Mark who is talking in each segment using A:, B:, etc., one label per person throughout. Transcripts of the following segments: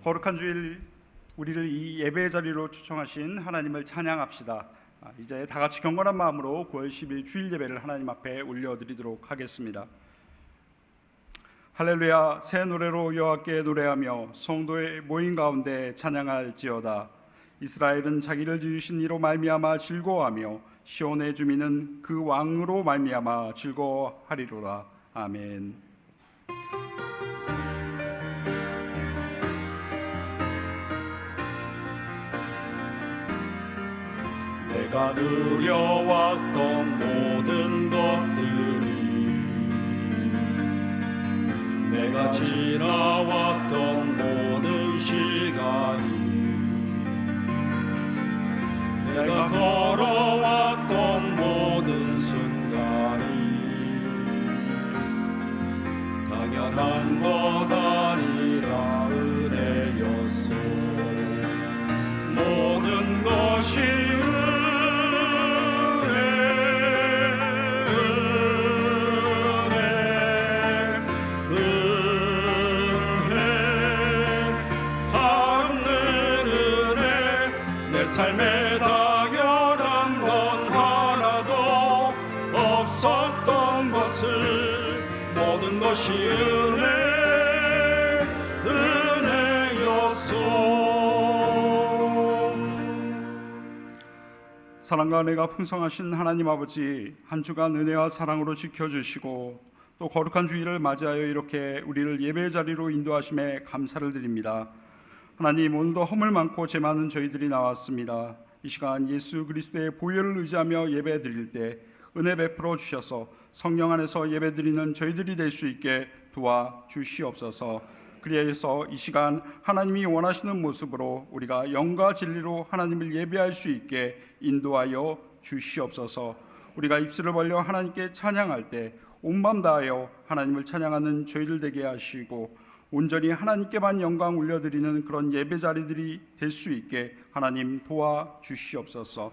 A: 거룩한 주일 우리를 이 예배의 자리로 초청하신 하나님을 찬양합시다. 이제 다 같이 경건한 마음으로 9월 10일 주일 예배를 하나님 앞에 올려드리도록 하겠습니다. 할렐루야. 새 노래로 여호와께 노래하며 성도의 모임 가운데 찬양할지어다. 이스라엘은 자기를 지으신 이로 말미암아 즐거워하며 시온의 주민은 그 왕으로 말미암아 즐거워하리로다. 아멘.
B: 내가 누려왔던 모든 것들이, 내가 지나왔던 모든 시간이, 내가 걸어왔던 모든 순간이 당연한 것 아니라 은혜였소. 모든 것이 삶에 당연한 건 하나도 없었던 것을 모든 것이 은혜였소.
A: 사랑과 은혜가 풍성하신 하나님 아버지, 한 주간 은혜와 사랑으로 지켜주시고 또 거룩한 주일을 맞이하여 이렇게 우리를 예배의 자리로 인도하심에 감사를 드립니다. 하나님, 오늘도 허물 많고 죄 많은 저희들이 나왔습니다. 이 시간 예수 그리스도의 보혈을 의지하며 예배 드릴 때 은혜 베풀어 주셔서 성령 안에서 예배 드리는 저희들이 될 수 있게 도와주시옵소서. 그리하여서 이 시간 하나님이 원하시는 모습으로 우리가 영과 진리로 하나님을 예배할 수 있게 인도하여 주시옵소서. 우리가 입술을 벌려 하나님께 찬양할 때 온 마음 다하여 하나님을 찬양하는 저희들 되게 하시고 온전히 하나님께만 영광 올려드리는 그런 예배 자리들이 될 수 있게 하나님 도와주시옵소서.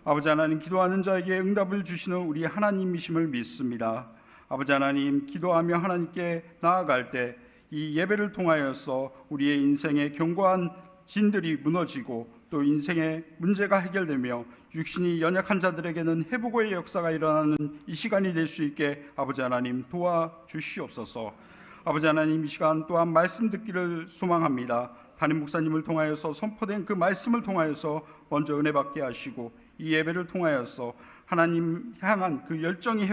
A: 아버지 하나님, 기도하는 자에게 응답을 주시는 우리 하나님이심을 믿습니다. 아버지 하나님, 기도하며 하나님께 나아갈 때 이 예배를 통하여서 우리의 인생의 견고한 진들이 무너지고 또 인생의 문제가 해결되며 육신이 연약한 자들에게는 회복의 역사가 일어나는 이 시간이 될 수 있게 아버지 하나님 도와주시옵소서. 아버지 하나님, 이 시간 또한 말씀 듣기를 소망합니다. 담임 목사님을 통하여서 선포된 그 말씀을 통하여서 먼저 은혜 받게 하시고 이 예배를 통하여서 하나님 향한 그 열정이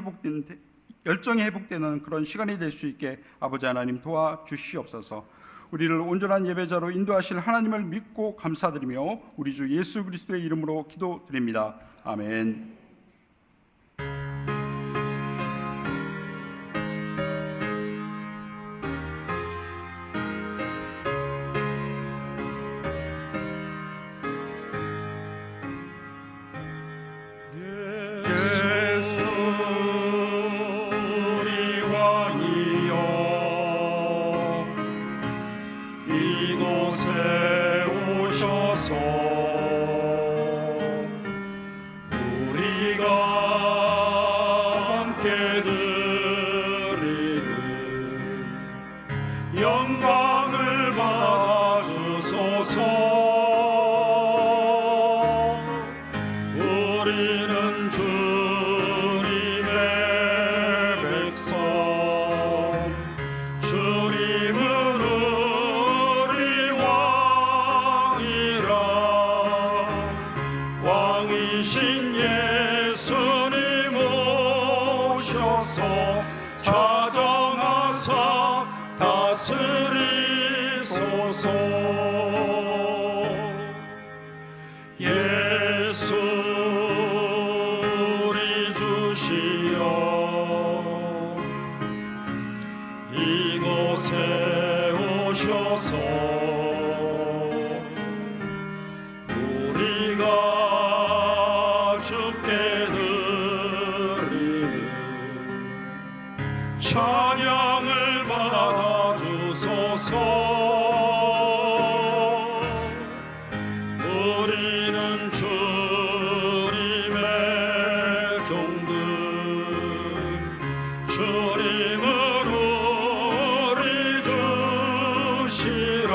A: 회복되는 그런 시간이 될 수 있게 아버지 하나님 도와주시옵소서. 우리를 온전한 예배자로 인도하실 하나님을 믿고 감사드리며 우리 주 예수 그리스도의 이름으로 기도드립니다. 아멘.
B: 이곳에 오셔서 우리가 함께 드리는 영광을 받아 주소서. 우리는 주님의 백성, 주님은 왕이신 예수님 오셔서 좌정하사 다스리소서. 예수 우리 주시여, 이곳에 오셔서 우리가 주께 드리는 찬양을 받아 주소서. 우리는 주님의 종들, 주님은 우리 주시라.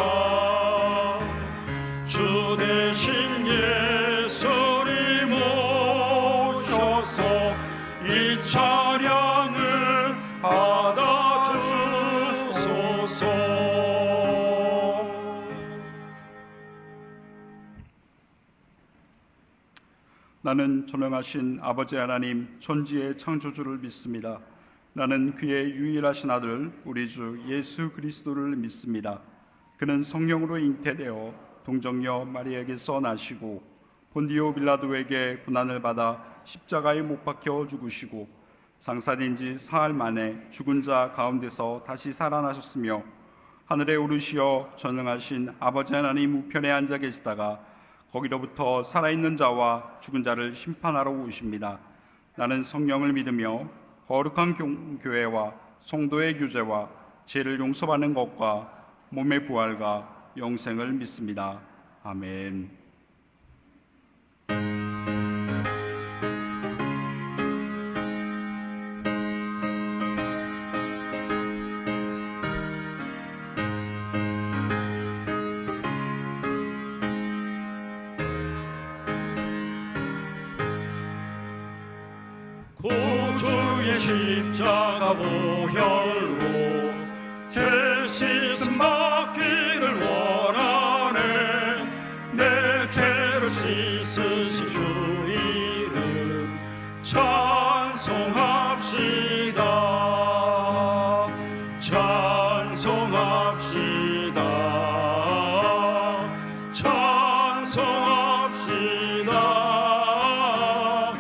A: 나는 전능하신 아버지 하나님 천지의 창조주를 믿습니다. 나는 그의 유일하신 아들 우리 주 예수 그리스도를 믿습니다. 그는 성령으로 잉태되어 동정녀 마리아에게서 나시고 본디오 빌라도에게 고난을 받아 십자가에 못 박혀 죽으시고 장사된 지 사흘 만에 죽은 자 가운데서 다시 살아나셨으며 하늘에 오르시어 전능하신 아버지 하나님 우편에 앉아 계시다가 거기로부터 살아있는 자와 죽은 자를 심판하러 오십니다. 나는 성령을 믿으며 거룩한 교회와 성도의 교제와 죄를 용서받는 것과 몸의 부활과 영생을 믿습니다. 아멘.
B: 구주의 십자가 보혈로 제 씻음 받기를 원하네. 내 죄를 씻으신 주 이름 찬송합시다. 찬송합시다. 찬송합시다.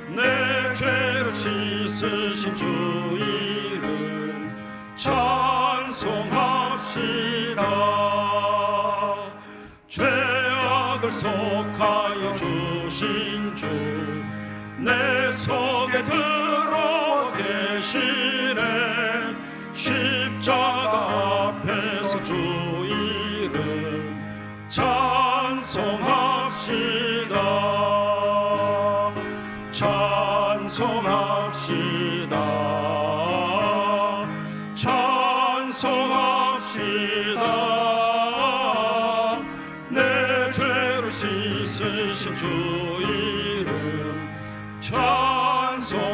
B: 내 죄를 씻으신 주 이름 찬송합시다. 죄악을 속하여 주신 주 내 속에 들어 계시네. 십자가 앞에서 주 이름 찬송합시다. 찬송합시다. 찬송합시다. 내 죄를 씻으신 주 이름 찬송합시다.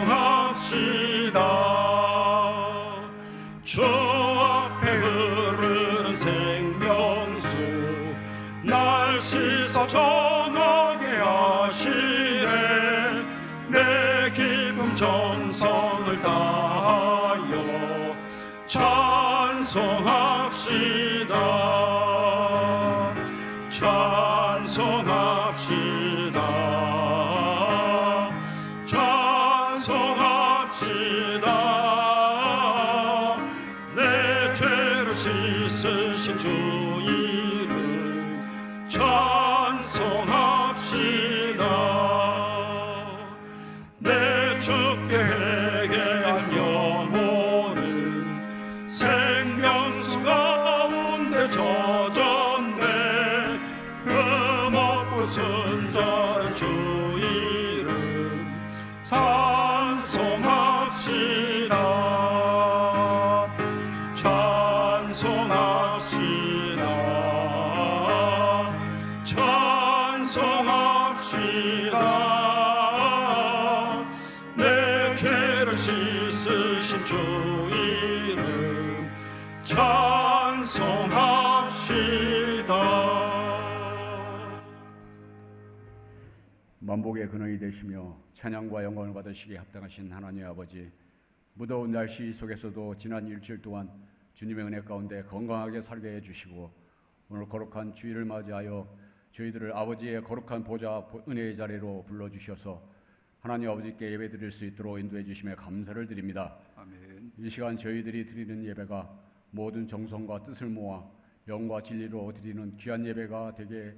B: 주 앞에 흐르는 생명수 날 씻어 정하게 하시네. 내 기쁨 정성을 다하여 찬송합시다. 찬송합시다. 찬송합시다. 내 죄를 씻으신 주 이름 찬송합시다. 내 주께 회개한 영혼은 생명수 가운데 젖었네. 흠없고 순전한 주 이름 찬송합시다. 찬송합시다. 찬송합시다. 내 죄를 씻으신 주 이름 찬송합시다.
C: 만복의 근원이 되시며 찬양과 영광을 받으시기에 합당하신 하나님 아버지, 무더운 날씨 속에서도 지난 일주일 동안 주님의 은혜 가운데 건강하게 살게 해주시고 오늘 거룩한 주일을 맞이하여 저희들을 아버지의 거룩한 보좌 은혜의 자리로 불러주셔서 하나님 아버지께 예배드릴 수 있도록 인도해 주심에 감사를 드립니다.
A: 아멘.
C: 이 시간 저희들이 드리는 예배가 모든 정성과 뜻을 모아 영과 진리로 드리는 귀한 예배가 되게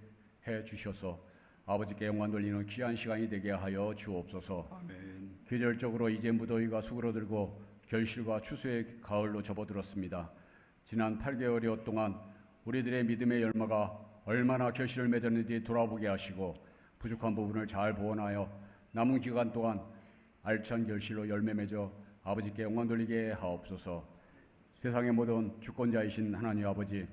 C: 해 주셔서 아버지께 영광 돌리는 귀한 시간이 되게 하여 주옵소서.
A: 아멘.
C: 계절적으로 이제 무더위가 수그러들고 결실과 추수의 가을로 접어들었습니다. 지난 8개월여 동안 우리들의 믿음의 열매가 얼마나 결실을 맺었는지 돌아보게 하시고 부족한 부분을 잘 보완하여 남은 기간 동안 알찬 결실로 열매 맺어 아버지께 영광 돌리게 하옵소서. 세상의 모든 주권자이신 하나님 아버지,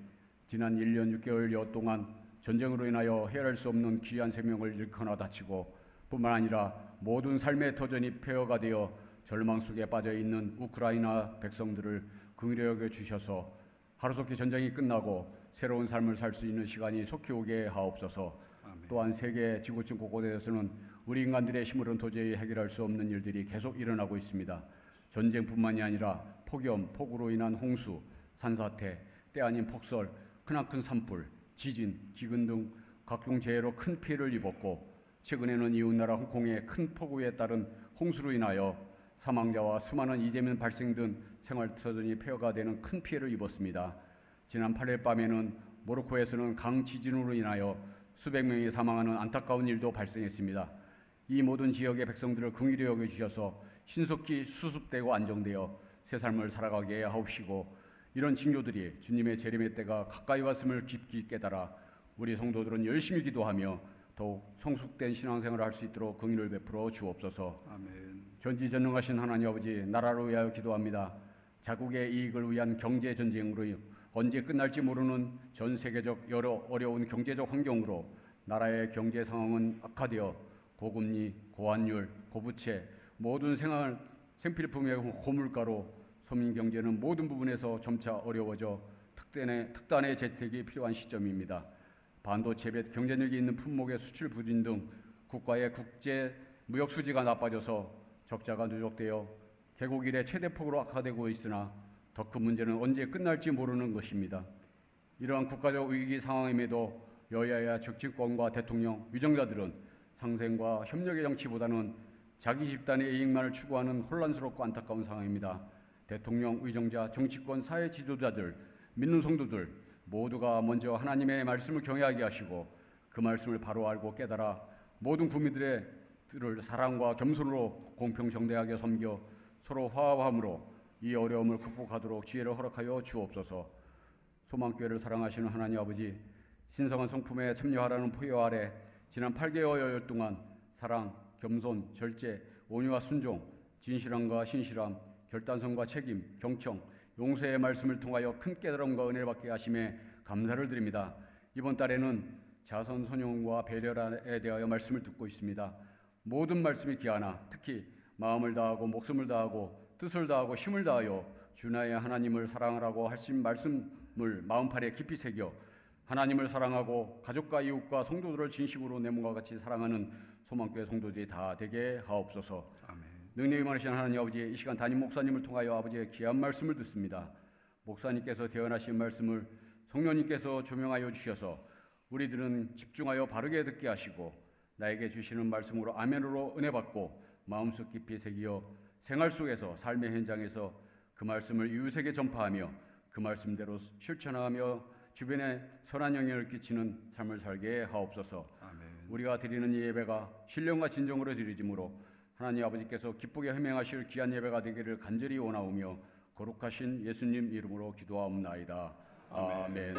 C: 지난 1년 6개월여 동안 전쟁으로 인하여 헤아릴 수 없는 귀한 생명을 잃거나 다치고 뿐만 아니라 모든 삶의 터전이 폐허가 되어 절망 속에 빠져 있는 우크라이나 백성들을 긍휼히 여겨 주셔서 하루속히 전쟁이 끝나고 새로운 삶을 살 수 있는 시간이 속히 오게 하옵소서.
A: 아멘.
C: 또한 세계 지구촌 곳곳에서는 우리 인간들의 힘으로는 도저히 해결할 수 없는 일들이 계속 일어나고 있습니다. 전쟁뿐만이 아니라 폭염, 폭우로 인한 홍수, 산사태, 때 아닌 폭설, 크나큰 산불, 지진, 기근 등 각종 재해로 큰 피해를 입었고 최근에는 이웃나라 홍콩의 큰 폭우에 따른 홍수로 인하여 사망자와 수많은 이재민 발생 등 생활터전이 폐허가 되는 큰 피해를 입었습니다. 지난 8일 밤에는 모로코에서는 강 지진으로 인하여 수백 명이 사망하는 안타까운 일도 발생했습니다. 이 모든 지역의 백성들을 긍휼히 여겨주셔서 신속히 수습되고 안정되어 새 삶을 살아가게 하옵시고 이런 징조들이 주님의 재림의 때가 가까이 왔음을 깊이 깨달아 우리 성도들은 열심히 기도하며 더욱 성숙된 신앙생활을 할 수 있도록 긍휼을 베풀어 주옵소서.
A: 아멘.
C: 전지전능하신 하나님 아버지, 나라를 위하여 기도합니다. 자국의 이익을 위한 경제 전쟁으로 언제 끝날지 모르는 전 세계적 여러 어려운 경제적 환경으로 나라의 경제 상황은 악화되어 고금리, 고환율, 고부채, 모든 생필품의 고물가로 서민 경제는 모든 부분에서 점차 어려워져 특단의 재택이 필요한 시점입니다. 반도체 및 경쟁력이 있는 품목의 수출 부진 등 국가의 국제 무역 수지가 나빠져서 적자가 누적되어 개국 이래 최대폭으로 악화되고 있으나 더 큰 문제는 언제 끝날지 모르는 것입니다. 이러한 국가적 위기 상황임에도 여야의 정치권과 대통령, 위정자들은 상생과 협력의 정치보다는 자기 집단의 이익만을 추구하는 혼란스럽고 안타까운 상황입니다. 대통령, 위정자, 정치권, 사회 지도자들, 믿는 성도들 모두가 먼저 하나님의 말씀을 경외하게 하시고 그 말씀을 바로 알고 깨달아 모든 국민들을 사랑과 겸손으로 공평정대하게 섬겨 서로 화합함으로 이 어려움을 극복하도록 지혜를 허락하여 주옵소서. 소망교회를 사랑하시는 하나님 아버지, 신성한 성품에 참여하라는 포효 아래 지난 8개월 동안 사랑, 겸손, 절제, 온유와 순종, 진실함과 신실함, 결단성과 책임, 경청, 용서의 말씀을 통하여 큰 깨달음과 은혜를 받게 하심에 감사를 드립니다. 이번 달에는 자선, 선용과 배려에 대하여 말씀을 듣고 있습니다. 모든 말씀이 귀하나 특히 마음을 다하고 목숨을 다하고 뜻을 다하고 힘을 다하여 주 나의 하나님을 사랑하라고 하신 말씀을 마음판에 깊이 새겨 하나님을 사랑하고 가족과 이웃과 성도들을 진심으로 내 몸과 같이 사랑하는 소망교회 성도들이 다 되게 하옵소서.
A: 아멘.
C: 능력이 많으신 하나님 아버지, 이 시간 담임 목사님을 통하여 아버지의 귀한 말씀을 듣습니다. 목사님께서 대언하신 말씀을 성령님께서 조명하여 주셔서 우리들은 집중하여 바르게 듣게 하시고 나에게 주시는 말씀으로 아멘으로 은혜 받고 마음속 깊이 새기어 생활 속에서 삶의 현장에서 그 말씀을 이웃에게 전파하며 그 말씀대로 실천하며 주변에 선한 영향을 끼치는 삶을 살게 하옵소서.
A: 아멘.
C: 우리가 드리는 이 예배가 신령과 진정으로 드리짐으로 하나님 아버지께서 기쁘게 허명하실 귀한 예배가 되기를 간절히 원하오며 거룩하신 예수님 이름으로 기도하옵나이다. 아멘.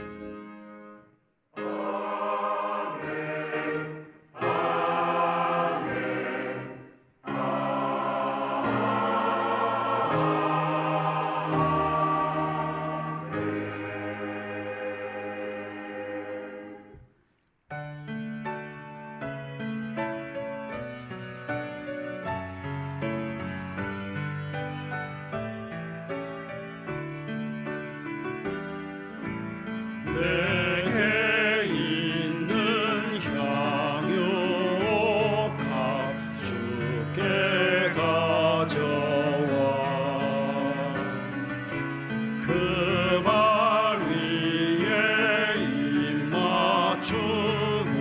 B: 내게 있는 향유가 주께 가져와 그 발 위에 입 맞추고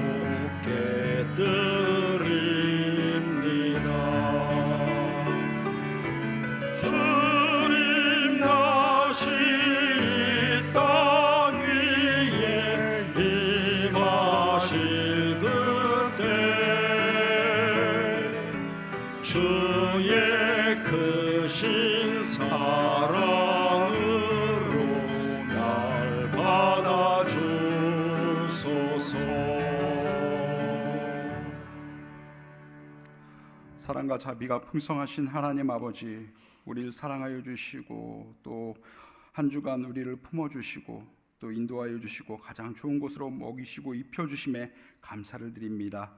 B: 깨뜨립니다. 주님 다시 이 땅 위에 임하실 그때 주의 크신 사랑으로 날 받아주소서.
A: 사랑과 자비가 풍성하신 하나님 아버지, 우리를 사랑하여 주시고 또 한 주간 우리를 품어주시고 또 인도하여 주시고 가장 좋은 곳으로 먹이시고 입혀주심에 감사를 드립니다.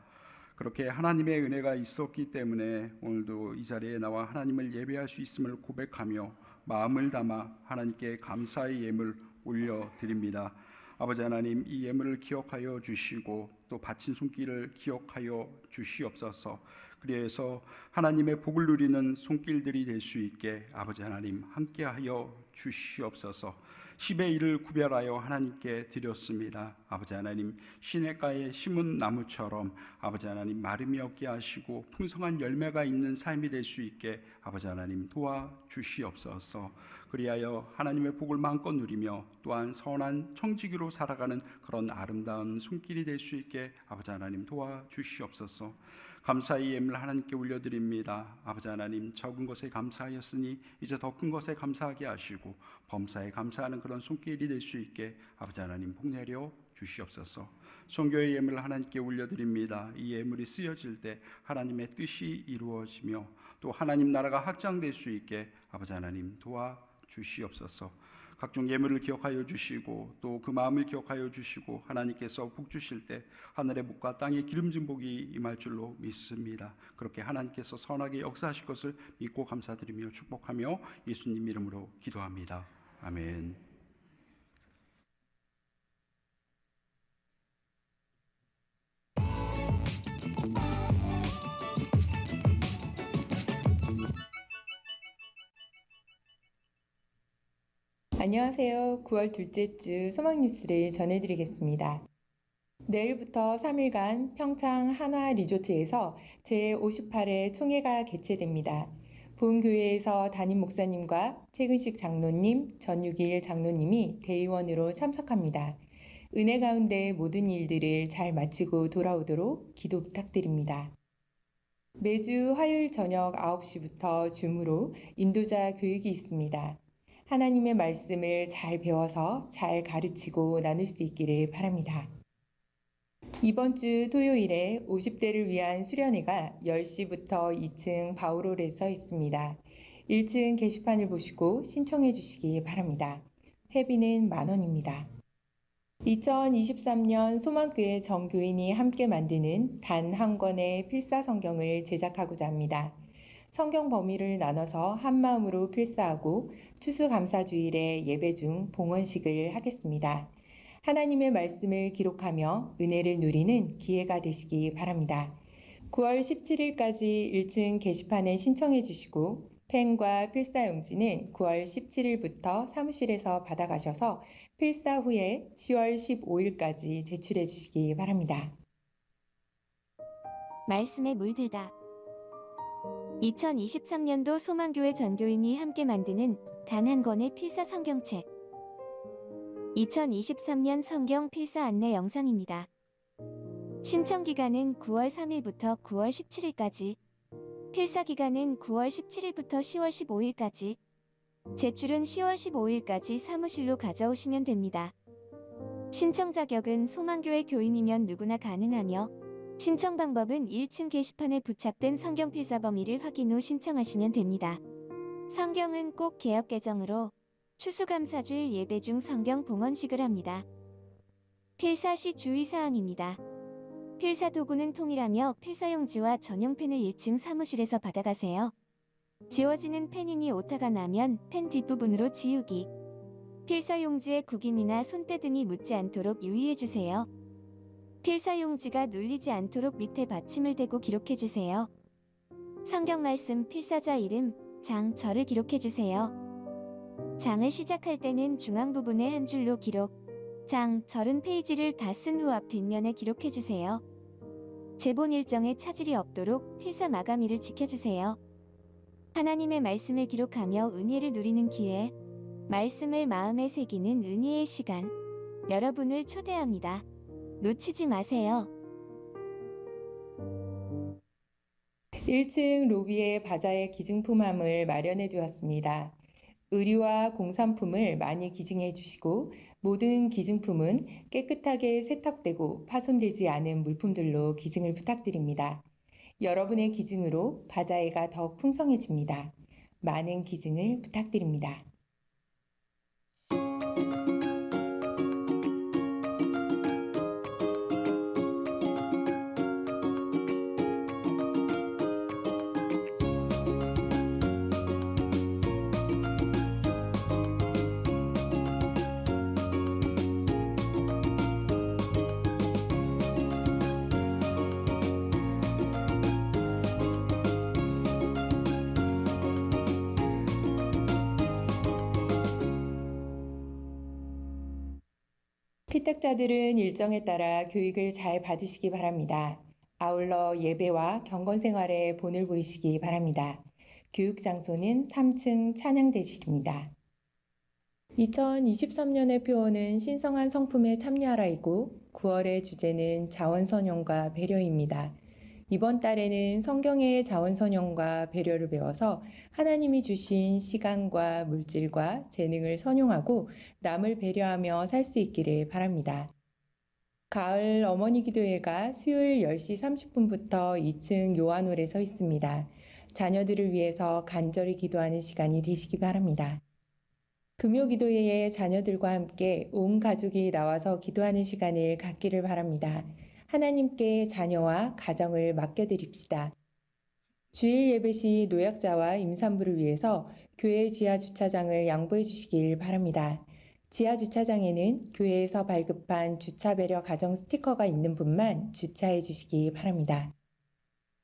A: 그렇게 하나님의 은혜가 있었기 때문에 오늘도 이 자리에 나와 하나님을 예배할 수 있음을 고백하며 마음을 담아 하나님께 감사의 예물 올려드립니다. 아버지 하나님, 이 예물을 기억하여 주시고 또 바친 손길을 기억하여 주시옵소서. 그래서 하나님의 복을 누리는 손길들이 될 수 있게 아버지 하나님 함께하여 주시옵소서. 10의 1을 구별하여 하나님께 드렸습니다. 아버지 하나님, 시냇가에 심은 나무처럼 아버지 하나님 마름이 없게 하시고 풍성한 열매가 있는 삶이 될 수 있게 아버지 하나님 도와주시옵소서. 그리하여 하나님의 복을 마음껏 누리며 또한 선한 청지기로 살아가는 그런 아름다운 손길이 될 수 있게 아버지 하나님 도와주시옵소서. 감사의 예물 하나님께 올려드립니다. 아버지 하나님, 적은 것에 감사하였으니 이제 더 큰 것에 감사하게 하시고 범사에 감사하는 그런 손길이 될 수 있게 아버지 하나님 복 내려 주시옵소서. 선교의 예물을 하나님께 올려드립니다. 이 예물이 쓰여질 때 하나님의 뜻이 이루어지며 또 하나님 나라가 확장될 수 있게 아버지 하나님 도와주시옵소서. 각종 예물을 기억하여 주시고 또 그 마음을 기억하여 주시고 하나님께서 복 주실 때 하늘의 복과 땅의 기름진 복이 임할 줄로 믿습니다. 그렇게 하나님께서 선하게 역사하실 것을 믿고 감사드리며 축복하며 예수님 이름으로 기도합니다. 아멘.
D: 안녕하세요. 9월 둘째 주 소망 뉴스를 전해드리겠습니다. 내일부터 3일간 평창 한화 리조트에서 제58회 총회가 개최됩니다. 본교회에서 담임 목사님과 최근식 장로님, 전육일 장로님이 대의원으로 참석합니다. 은혜 가운데 모든 일들을 잘 마치고 돌아오도록 기도 부탁드립니다. 매주 화요일 저녁 9시부터 줌으로 인도자 교육이 있습니다. 하나님의 말씀을 잘 배워서 잘 가르치고 나눌 수 있기를 바랍니다. 이번 주 토요일에 50대를 위한 수련회가 10시부터 2층 바우롤에서 있습니다. 1층 게시판을 보시고 신청해 주시기 바랍니다. 회비는 10,000원입니다. 2023년 소망교회 정교인이 함께 만드는 단 한 권의 필사성경을 제작하고자 합니다. 성경 범위를 나눠서 한마음으로 필사하고 추수감사주일에 예배 중 봉헌식을 하겠습니다. 하나님의 말씀을 기록하며 은혜를 누리는 기회가 되시기 바랍니다. 9월 17일까지 1층 게시판에 신청해 주시고 펜과 필사용지는 9월 17일부터 사무실에서 받아가셔서 필사 후에 10월 15일까지 제출해 주시기 바랍니다.
E: 말씀에 물들다. 2023년도 소망교회 전교인이 함께 만드는 단 한 권의 필사 성경책. 2023년 성경 필사 안내 영상입니다. 신청 기간은 9월 3일부터 9월 17일까지. 필사 기간은 9월 17일부터 10월 15일까지. 제출은 10월 15일까지 사무실로 가져오시면 됩니다. 신청 자격은 소망교회 교인이면 누구나 가능하며 신청 방법은 1층 게시판에 부착된 성경 필사 범위를 확인 후 신청하시면 됩니다. 성경은 꼭 개역 개정으로 추수감사주일 예배 중 성경 봉헌식을 합니다. 필사 시 주의사항입니다. 필사 도구는 통일하며 필사용지와 전용 펜을 1층 사무실에서 받아가세요. 지워지는 펜이니 오타가 나면 펜 뒷부분으로 지우기. 필사용지에 구김이나 손때 등이 묻지 않도록 유의해주세요. 필사용지가 눌리지 않도록 밑에 받침을 대고 기록해주세요. 성경 말씀 필사자 이름, 장, 절을 기록해주세요. 장을 시작할 때는 중앙 부분에 한 줄로 기록, 장, 절은 페이지를 다 쓴 후 앞 뒷면에 기록해주세요. 제본 일정에 차질이 없도록 필사 마감일을 지켜주세요. 하나님의 말씀을 기록하며 은혜를 누리는 기회, 말씀을 마음에 새기는 은혜의 시간, 여러분을 초대합니다. 놓치지 마세요.
D: 1층 로비에 바자의 기증품함을 마련해 두었습니다. 의류와 공산품을 많이 기증해 주시고 모든 기증품은 깨끗하게 세탁되고 파손되지 않은 물품들로 기증을 부탁드립니다. 여러분의 기증으로 바자회가 더욱 풍성해집니다. 많은 기증을 부탁드립니다. 피택자들은 일정에 따라 교육을 잘 받으시기 바랍니다. 아울러 예배와 경건 생활에 본을 보이시기 바랍니다. 교육 장소는 3층 찬양대실입니다. 2023년의 표어는 신성한 성품에 참여하라이고 9월의 주제는 자원선용과 배려입니다. 이번 달에는 성경의 자원선용과 배려를 배워서 하나님이 주신 시간과 물질과 재능을 선용하고 남을 배려하며 살 수 있기를 바랍니다. 가을 어머니 기도회가 수요일 10시 30분부터 2층 요한홀에 서 있습니다. 자녀들을 위해서 간절히 기도하는 시간이 되시기 바랍니다. 금요 기도회에 자녀들과 함께 온 가족이 나와서 기도하는 시간을 갖기를 바랍니다. 하나님께 자녀와 가정을 맡겨드립시다. 주일 예배 시 노약자와 임산부를 위해서 교회 지하 주차장을 양보해 주시길 바랍니다. 지하 주차장에는 교회에서 발급한 주차 배려 가정 스티커가 있는 분만 주차해 주시기 바랍니다.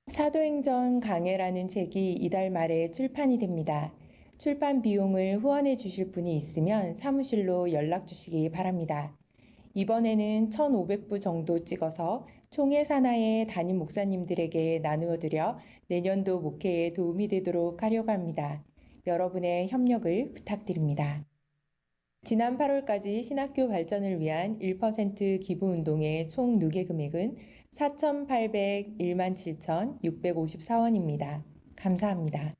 D: 사도행전 강해라는 책이 이달 말에 출판이 됩니다. 출판 비용을 후원해 주실 분이 있으면 사무실로 연락 주시기 바랍니다. 이번에는 1,500부 정도 찍어서 총회 산하의 담임 목사님들에게 나누어 드려 내년도 목회에 도움이 되도록 하려고 합니다. 여러분의 협력을 부탁드립니다. 지난 8월까지 신학교 발전을 위한 1% 기부운동의 총 누계 금액은 4,801만 7,654원입니다. 감사합니다.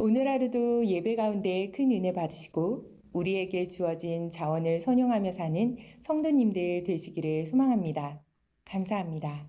D: 오늘 하루도 예배 가운데 큰 은혜 받으시고 우리에게 주어진 자원을 선용하며 사는 성도님들 되시기를 소망합니다. 감사합니다.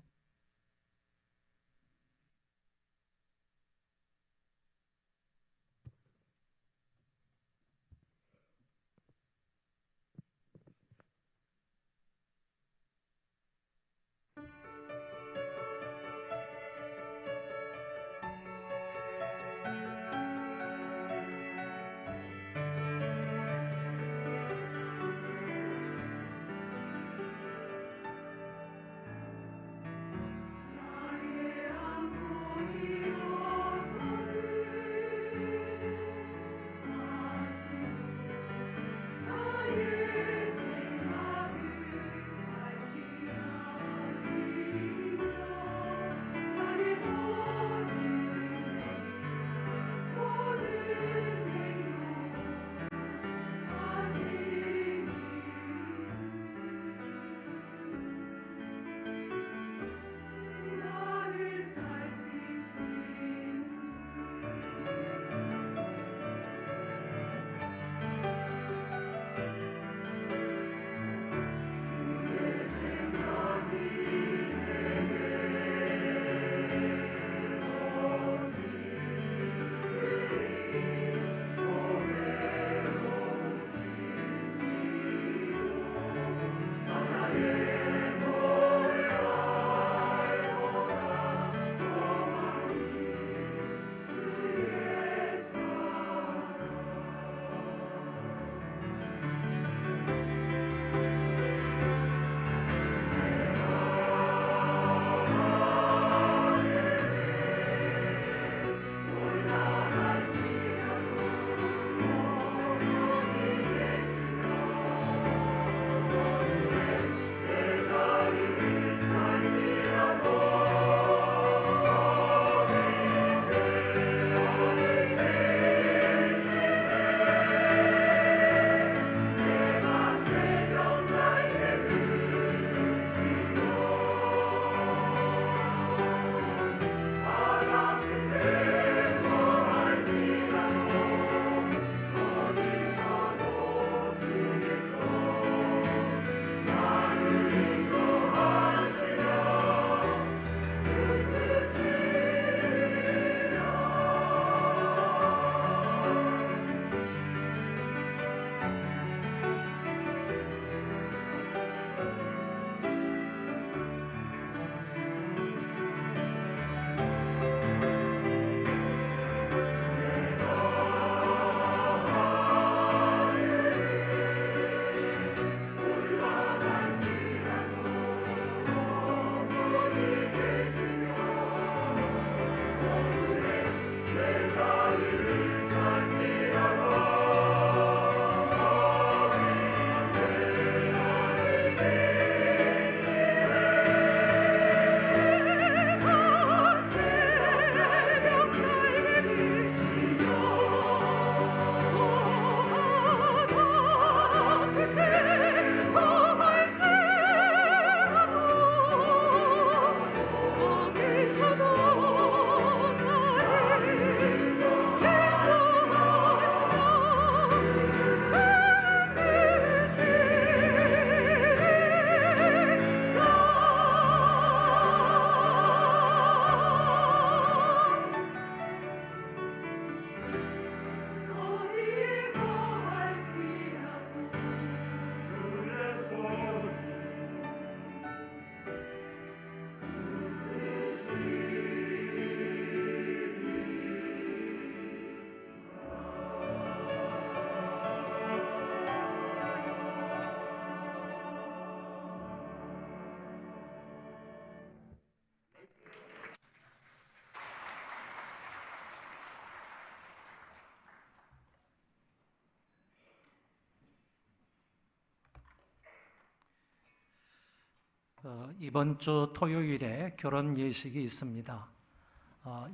F: 이번 주 토요일에 결혼 예식이 있습니다.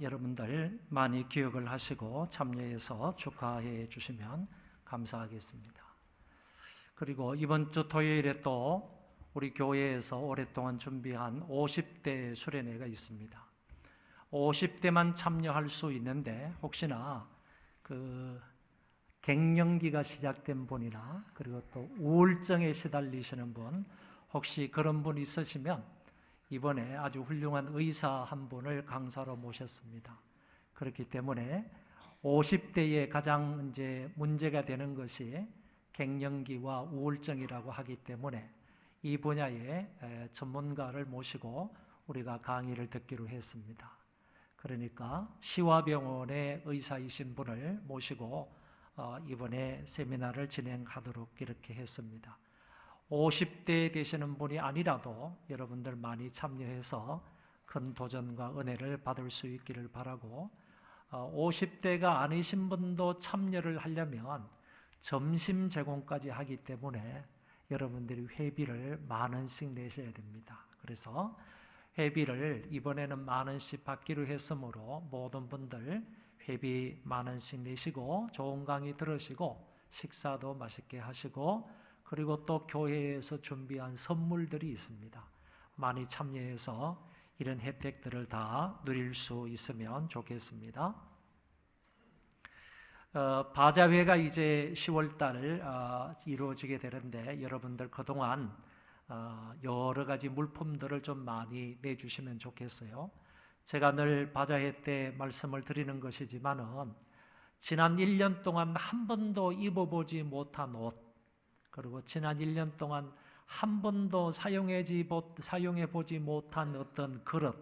F: 여러분들 많이 기억을 하시고 참여해서 축하해 주시면 감사하겠습니다. 그리고 이번 주 토요일에 또 우리 교회에서 오랫동안 준비한 50대 수련회가 있습니다. 50대만 참여할 수 있는데 혹시나 갱년기가 시작된 분이나 그리고 또 우울증에 시달리시는 분, 혹시 그런 분 있으시면 이번에 아주 훌륭한 의사 한 분을 강사로 모셨습니다. 그렇기 때문에 50대에 가장 이제 문제가 되는 것이 갱년기와 우울증이라고 하기 때문에 이 분야의 전문가를 모시고 우리가 강의를 듣기로 했습니다. 그러니까 시화병원의 의사이신 분을 모시고 이번에 세미나를 진행하도록 이렇게 했습니다. 50대 되시는 분이 아니라도 여러분들 많이 참여해서 큰 도전과 은혜를 받을 수 있기를 바라고, 50대가 아니신 분도 참여를 하려면 점심 제공까지 하기 때문에 여러분들이 회비를 10,000원씩 내셔야 됩니다. 그래서 회비를 이번에는 10,000원씩 받기로 했으므로 모든 분들 회비 10,000원씩 내시고 좋은 강의 들으시고 식사도 맛있게 하시고, 그리고 또 교회에서 준비한 선물들이 있습니다. 많이 참여해서 이런 혜택들을 다 누릴 수 있으면 좋겠습니다. 바자회가 이제 10월달 이루어지게 되는데 여러분들 그동안 여러 가지 물품들을 좀 많이 내주시면 좋겠어요. 제가 늘 바자회 때 말씀을 드리는 것이지만은 지난 1년 동안 한 번도 입어보지 못한 옷, 그리고 지난 1년 동안 한 번도 사용해보지 못한 어떤 그릇,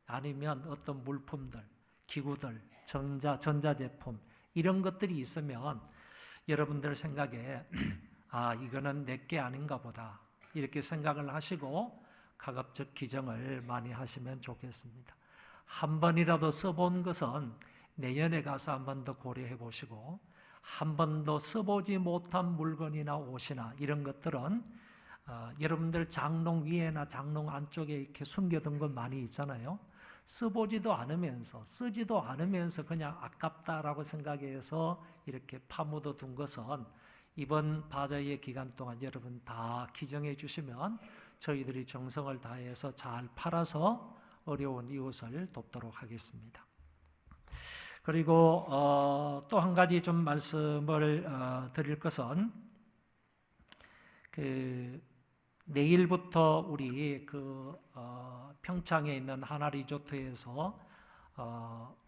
F: 아니면 어떤 물품들, 기구들, 전자제품, 이런 것들이 있으면 여러분들 생각에 이거는 내게 아닌가 보다 이렇게 생각을 하시고 가급적 기증을 많이 하시면 좋겠습니다. 한 번이라도 써본 것은 내년에 가서 한 번 더 고려해 보시고, 한 번도 써보지 못한 물건이나 옷이나 이런 것들은 여러분들 장롱 위에나 장롱 안쪽에 이렇게 숨겨둔 것 많이 있잖아요. 써보지도 않으면서, 쓰지도 않으면서 그냥 아깝다라고 생각해서 이렇게 파묻어 둔 것은 이번 바자회 기간 동안 여러분 다 기증해 주시면 저희들이 정성을 다해서 잘 팔아서 어려운 이웃을 돕도록 하겠습니다. 그리고 또 한 가지 좀 말씀을 드릴 것은, 내일부터 우리 평창에 있는 하나리조트에서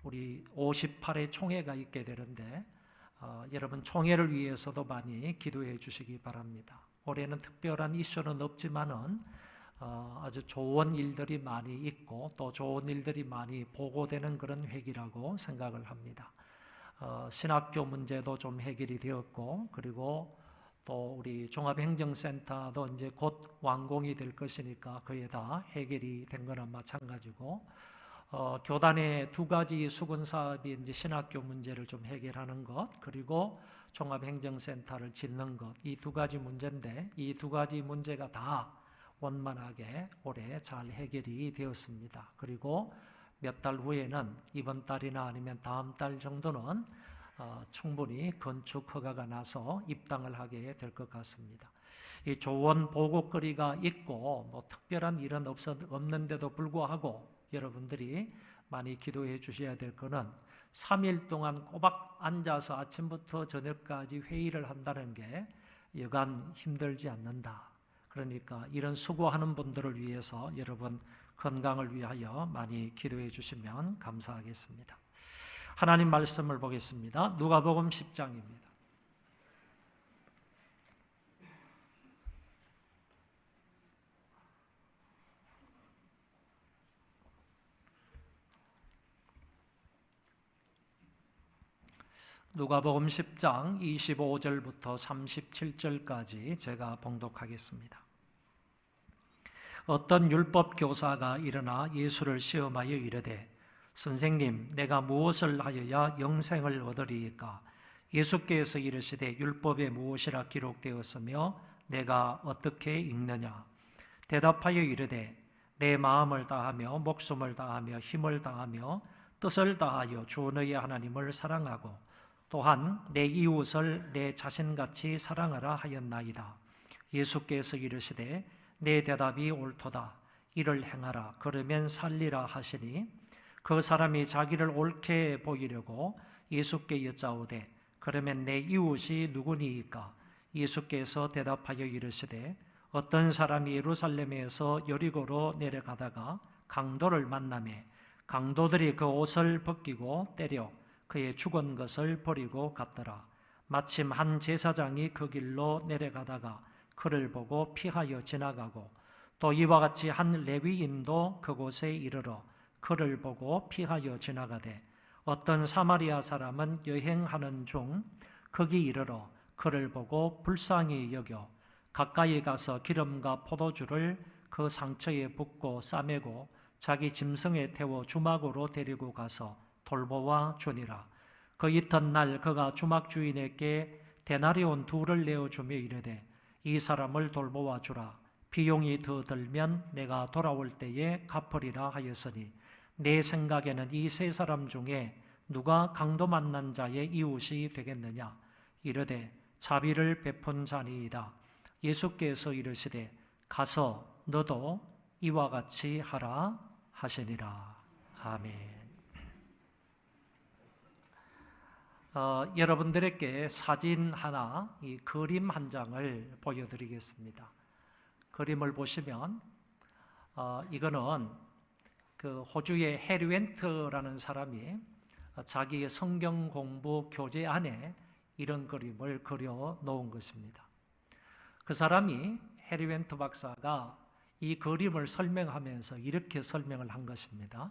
F: 우리 58회 총회가 있게 되는데 여러분 총회를 위해서도 많이 기도해 주시기 바랍니다. 올해는 특별한 이슈는 없지만은 아주 좋은 일들이 많이 있고 또 좋은 일들이 많이 보고되는 그런 회기라고 생각을 합니다. 신학교 문제도 좀 해결이 되었고, 그리고 또 우리 종합행정센터도 이제 곧 완공이 될 것이니까 그에 다 해결이 된 거나 마찬가지고, 교단의 2가지 수군 사업이 이제 신학교 문제를 좀 해결하는 것, 그리고 종합행정센터를 짓는 것, 이 2가지 문제인데 이 2가지 문제가 다 원만하게 올해 잘 해결이 되었습니다. 그리고 몇 달 후에는 이번 달이나 아니면 다음 달 정도는 충분히 건축 허가가 나서 입당을 하게 될 것 같습니다. 이 좋은 보고거리가 있고 뭐 특별한 일은 없는데도 불구하고 여러분들이 많이 기도해 주셔야 될 거는 3일 동안 꼬박 앉아서 아침부터 저녁까지 회의를 한다는 게 여간 힘들지 않는다. 그러니까 이런 수고하는 분들을 위해서 여러분 건강을 위하여 많이 기도해 주시면 감사하겠습니다. 하나님 말씀을 보겠습니다. 누가복음 10장입니다. 누가복음 10장 25절부터 37절까지 제가 봉독하겠습니다. 어떤 율법 교사가 일어나 예수를 시험하여 이르되 선생님, 내가 무엇을 하여야 영생을 얻으리이까? 예수께서 이르시되 율법에 무엇이라 기록되었으며 내가 어떻게 읽느냐? 대답하여 이르되 내 마음을 다하며 목숨을 다하며 힘을 다하며 뜻을 다하여 주 너의 하나님을 사랑하고 또한 내 이웃을 내 자신같이 사랑하라 하였나이다. 예수께서 이르시되 내 대답이 옳도다. 이를 행하라. 그러면 살리라 하시니 그 사람이 자기를 옳게 보이려고 예수께 여짜오되 그러면 내 이웃이 누구니이까? 예수께서 대답하여 이르시되 어떤 사람이 예루살렘에서 여리고로 내려가다가 강도를 만나매 강도들이 그 옷을 벗기고 때려 그의 죽은 것을 버리고 갔더라. 마침 한 제사장이 그 길로 내려가다가 그를 보고 피하여 지나가고 또 이와 같이 한 레위인도 그곳에 이르러 그를 보고 피하여 지나가되 어떤 사마리아 사람은 여행하는 중 거기 이르러 그를 보고 불쌍히 여겨 가까이 가서 기름과 포도주를 그 상처에 붓고 싸매고 자기 짐승에 태워 주막으로 데리고 가서 돌보아 주니라. 그 이튿날 그가 주막 주인에게 데나리온 2를 내어주며 이르되 이 사람을 돌보아 주라. 비용이 더 들면 내가 돌아올 때에 갚으리라 하였으니 내 생각에는 이 3사람 중에 누가 강도 만난 자의 이웃이 되겠느냐? 이르되 자비를 베푼 자니이다. 예수께서 이르시되 가서 너도 이와 같이 하라 하시니라. 아멘. 여러분들에게 사진 하나, 이 그림 한 장을 보여드리겠습니다. 그림을 보시면 이거는 그 호주의 해리 웬트라는 사람이 자기의 성경 공부 교재 안에 이런 그림을 그려 놓은 것입니다. 그 사람이 해리 웬트 박사가 이 그림을 설명하면서 이렇게 설명을 한 것입니다.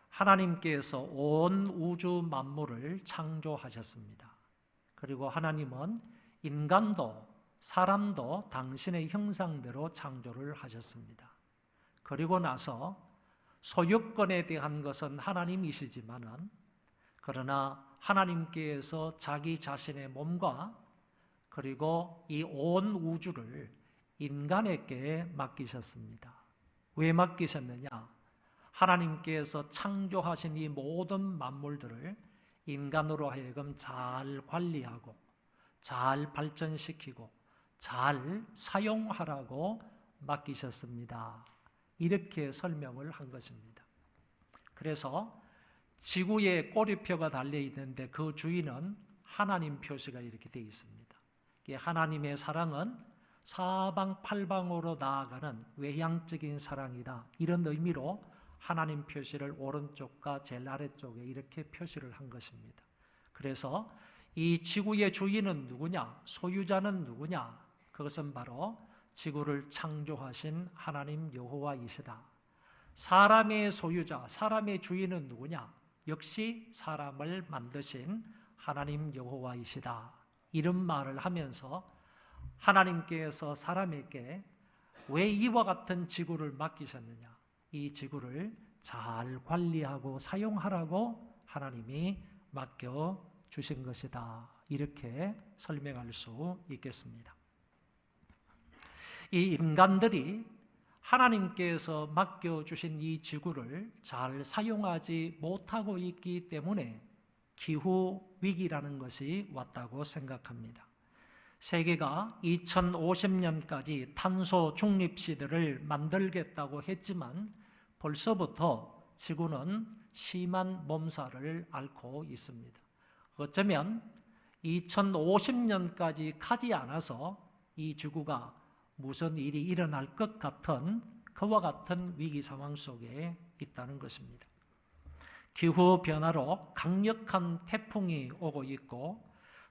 F: 하나님께서 온 우주 만물을 창조하셨습니다. 그리고 하나님은 인간도 사람도 당신의 형상대로 창조를 하셨습니다. 그리고 나서 소유권에 대한 것은 하나님이시지만은 그러나 하나님께서 자기 자신의 몸과 그리고 이 온 우주를 인간에게 맡기셨습니다. 왜 맡기셨느냐? 하나님께서 창조하신 이 모든 만물들을 인간으로 하여금 잘 관리하고 잘 발전시키고 잘 사용하라고 맡기셨습니다. 이렇게 설명을 한 것입니다. 그래서 지구에 꼬리표가 달려 있는데 그 주인은 하나님 표시가 이렇게 되어 있습니다. 하나님의 사랑은 사방팔방으로 나아가는 외향적인 사랑이다. 이런 의미로 하나님 표시를 오른쪽과 제일 아래쪽에 이렇게 표시를 한 것입니다. 그래서 이 지구의 주인은 누구냐? 소유자는 누구냐? 그것은 바로 지구를 창조하신 하나님 여호와이시다. 사람의 소유자, 사람의 주인은 누구냐? 역시 사람을 만드신 하나님 여호와이시다. 이런 말을 하면서 하나님께서 사람에게 왜 이와 같은 지구를 맡기셨느냐? 이 지구를 잘 관리하고 사용하라고 하나님이 맡겨주신 것이다. 이렇게 설명할 수 있겠습니다. 이 인간들이 하나님께서 맡겨주신 이 지구를 잘 사용하지 못하고 있기 때문에 기후위기라는 것이 왔다고 생각합니다. 세계가 2050년까지 탄소 중립 시대를 만들겠다고 했지만 벌써부터 지구는 심한 몸살을 앓고 있습니다. 어쩌면 2050년까지 가지 않아서 이 지구가 무슨 일이 일어날 것 같은 그와 같은 위기 상황 속에 있다는 것입니다. 기후변화로 강력한 태풍이 오고 있고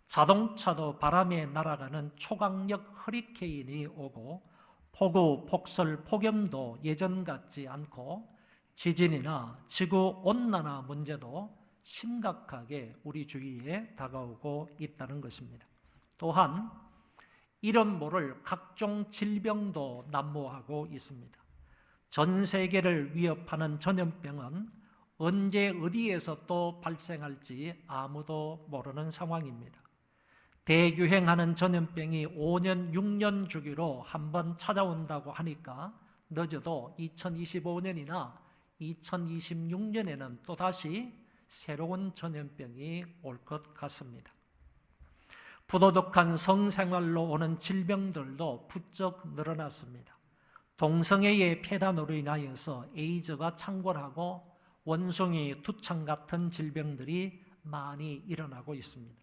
F: 자동차도 바람에 날아가는 초강력 허리케인이 오고 폭우, 폭설, 폭염도 예전 같지 않고 지진이나 지구온난화 문제도 심각하게 우리 주위에 다가오고 있다는 것입니다. 또한 이름 모를 각종 질병도 난무하고 있습니다. 전 세계를 위협하는 전염병은 언제 어디에서 또 발생할지 아무도 모르는 상황입니다. 대유행하는 전염병이 5년, 6년 주기로 한번 찾아온다고 하니까 늦어도 2025년이나 2026년에는 또다시 새로운 전염병이 올 것 같습니다. 부도덕한 성생활로 오는 질병들도 부쩍 늘어났습니다. 동성애의 폐단으로 인하여서 에이즈가 창궐하고 원숭이 두창 같은 질병들이 많이 일어나고 있습니다.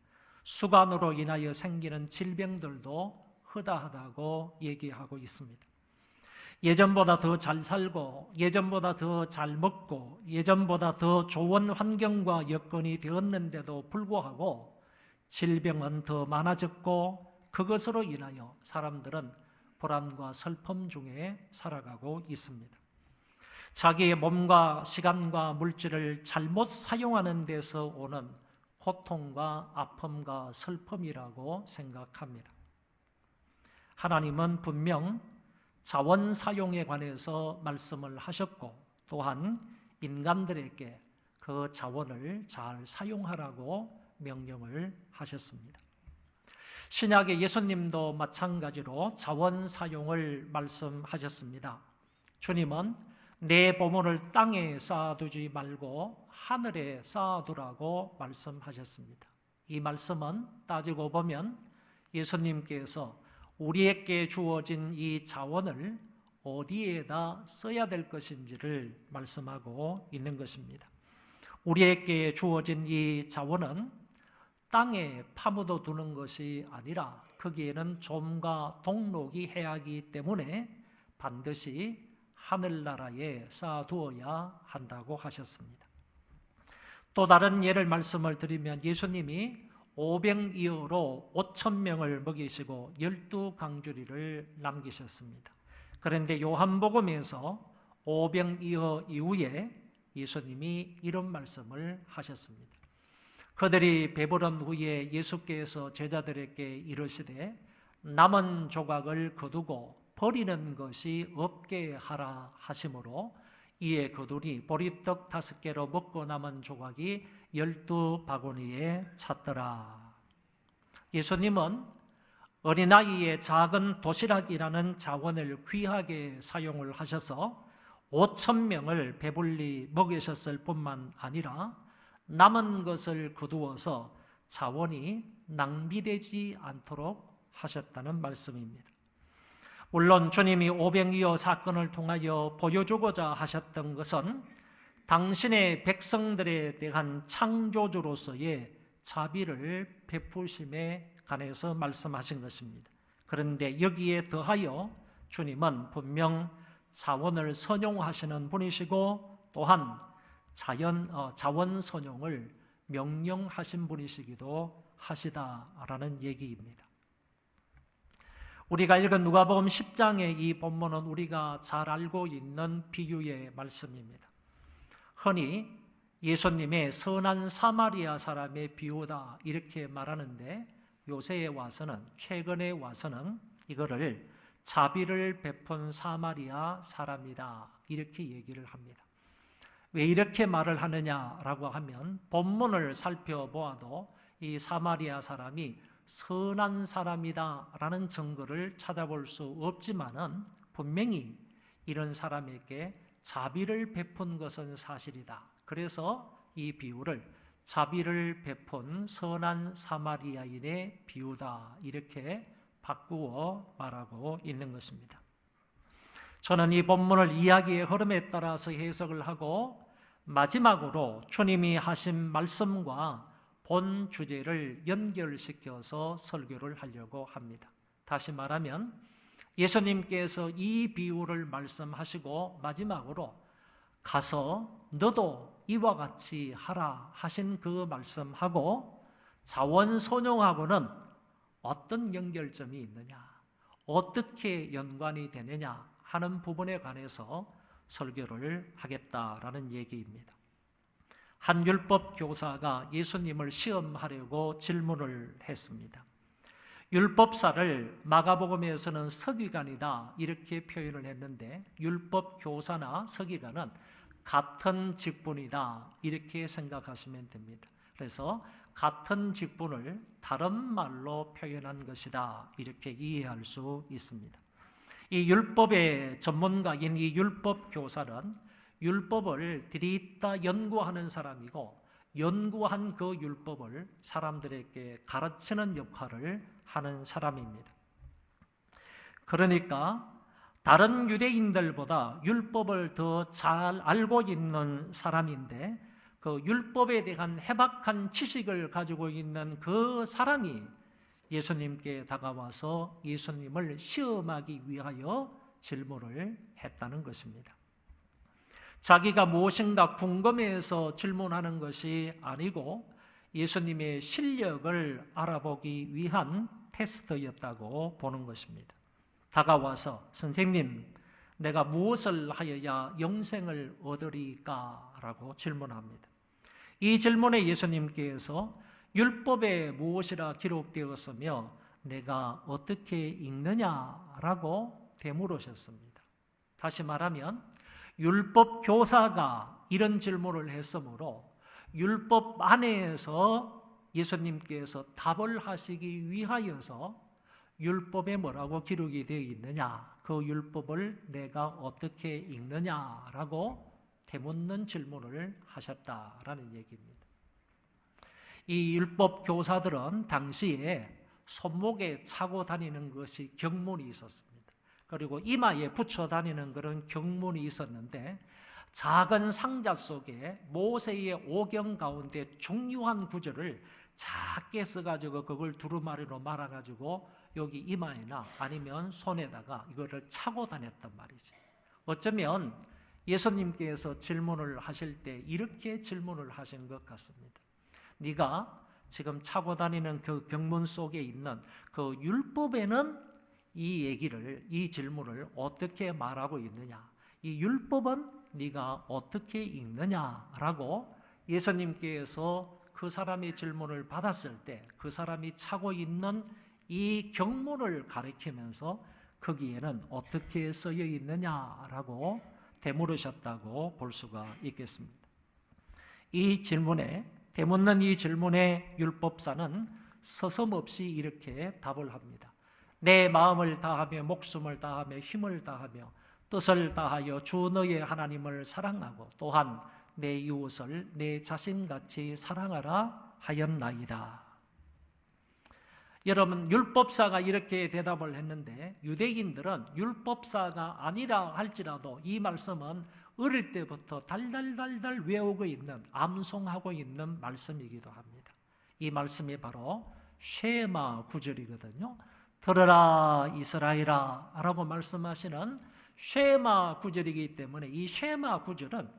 F: 수간으로 인하여 생기는 질병들도 허다하다고 얘기하고 있습니다. 예전보다 더 잘 살고 예전보다 더 잘 먹고 예전보다 더 좋은 환경과 여건이 되었는데도 불구하고 질병은 더 많아졌고 그것으로 인하여 사람들은 불안과 슬픔 중에 살아가고 있습니다. 자기의 몸과 시간과 물질을 잘못 사용하는 데서 오는 고통과 아픔과 슬픔이라고 생각합니다. 하나님은 분명 자원 사용에 관해서 말씀을 하셨고 또한 인간들에게 그 자원을 잘 사용하라고 명령을 하셨습니다. 신약의 예수님도 마찬가지로 자원 사용을 말씀하셨습니다. 주님은 내 보물을 땅에 쌓아두지 말고 하늘에 쌓아두라고 말씀하셨습니다. 이 말씀은 따지고 보면 예수님께서 우리에게 주어진 이 자원을 어디에다 써야 될 것인지를 말씀하고 있는 것입니다. 우리에게 주어진 이 자원은 땅에 파묻어 두는 것이 아니라 거기에는 좀과 동록이 해야 하기 때문에 반드시 하늘나라에 쌓아두어야 한다고 하셨습니다. 또 다른 예를 말씀을 드리면 예수님이 500이어로 5,000명을 먹이시고 12강주리를 남기셨습니다. 그런데 요한복음에서 500이어 이후에 예수님이 이런 말씀을 하셨습니다. 그들이 배부른 후에 예수께서 제자들에게 이르시되 남은 조각을 거두고 버리는 것이 없게 하라 하시므로 이에 그들이 보리떡 5개로 먹고 남은 조각이 12바구니에 찼더라. 예수님은 어린아이의 작은 도시락이라는 자원을 귀하게 사용을 하셔서 5,000명을 배불리 먹이셨을 뿐만 아니라 남은 것을 거두어서 자원이 낭비되지 않도록 하셨다는 말씀입니다. 물론 주님이 500이어 사건을 통하여 보여주고자 하셨던 것은 당신의 백성들에 대한 창조주로서의 자비를 베푸심에 관해서 말씀하신 것입니다. 그런데 여기에 더하여 주님은 분명 자원을 선용하시는 분이시고 또한 자원 선용을 명령하신 분이시기도 하시다라는 얘기입니다. 우리가 읽은 누가복음 10장의 이 본문은 우리가 잘 알고 있는 비유의 말씀입니다. 흔히 예수님의 선한 사마리아 사람의 비유다 이렇게 말하는데 요새에 와서는 최근에 와서는 이거를 자비를 베푼 사마리아 사람이다 이렇게 얘기를 합니다. 왜 이렇게 말을 하느냐라고 하면 본문을 살펴보아도 이 사마리아 사람이 선한 사람이다라는 증거를 찾아볼 수 없지만은 분명히 이런 사람에게 자비를 베푼 것은 사실이다. 그래서 이 비유를 자비를 베푼 선한 사마리아인의 비유다 이렇게 바꾸어 말하고 있는 것입니다. 저는 이 본문을 이야기의 흐름에 따라서 해석을 하고 마지막으로 주님이 하신 말씀과 본 주제를 연결시켜서 설교를 하려고 합니다. 다시 말하면 예수님께서 이 비유를 말씀하시고 마지막으로 가서 너도 이와 같이 하라 하신 그 말씀하고 자원 선용하고는 어떤 연결점이 있느냐, 어떻게 연관이 되느냐 하는 부분에 관해서 설교를 하겠다라는 얘기입니다. 한 율법 교사가 예수님을 시험하려고 질문을 했습니다. 율법사를 마가복음에서는 서기관이다 이렇게 표현을 했는데 율법 교사나 서기관은 같은 직분이다 이렇게 생각하시면 됩니다. 그래서 같은 직분을 다른 말로 표현한 것이다. 이렇게 이해할 수 있습니다. 이 율법의 전문가인 이 율법 교사는 율법을 들이다 연구하는 사람이고 연구한 그 율법을 사람들에게 가르치는 역할을 하는 사람입니다. 그러니까 다른 유대인들보다 율법을 더 잘 알고 있는 사람인데 그 율법에 대한 해박한 지식을 가지고 있는 그 사람이 예수님께 다가와서 예수님을 시험하기 위하여 질문을 했다는 것입니다. 자기가 무엇인가 궁금해서 질문하는 것이 아니고 예수님의 실력을 알아보기 위한 테스트였다고 보는 것입니다. 다가와서 선생님, 내가 무엇을 하여야 영생을 얻으리까? 라고 질문합니다. 이 질문에 예수님께서 율법에 무엇이라 기록되었으며 내가 어떻게 읽느냐라고 되물으셨습니다. 다시 말하면 율법 교사가 이런 질문을 했으므로 율법 안에서 예수님께서 답을 하시기 위하여서 율법에 뭐라고 기록이 되어 있느냐, 그 율법을 내가 어떻게 읽느냐라고 되묻는 질문을 하셨다라는 얘기입니다. 이 율법 교사들은 당시에 손목에 차고 다니는 것이 경문이 있었습니다. 그리고 이마에 붙여 다니는 그런 경문이 있었는데 작은 상자 속에 모세의 오경 가운데 중요한 구절을 작게 써가지고 그걸 두루마리로 말아가지고 여기 이마에나 아니면 손에다가 이거를 차고 다녔단 말이지. 어쩌면 예수님께서 질문을 하실 때 이렇게 질문을 하신 것 같습니다. 네가 지금 차고 다니는 그 경문 속에 있는 그 율법에는 이 질문을 어떻게 말하고 있느냐, 이 율법은 네가 어떻게 읽느냐라고 예수님께서 그 사람의 질문을 받았을 때 그 사람이 차고 있는 이 경문을 가리키면서 거기에는 어떻게 쓰여 있느냐라고 되물으셨다고 볼 수가 있겠습니다. 이 질문에 되묻는 이 질문에 율법사는 서슴없이 이렇게 답을 합니다. 내 마음을 다하며 목숨을 다하며 힘을 다하며 뜻을 다하여 주 너의 하나님을 사랑하고 또한 내 이웃을 내 자신같이 사랑하라 하였나이다. 여러분, 율법사가 이렇게 대답을 했는데 유대인들은 율법사가 아니라 할지라도 이 말씀은 어릴 때부터 달달달달 외우고 있는, 암송하고 있는 말씀이기도 합니다. 이 말씀이 바로 쉐마 구절이거든요. 들으라 이스라엘아 라고 말씀하시는 쉐마 구절이기 때문에 이 쉐마 구절은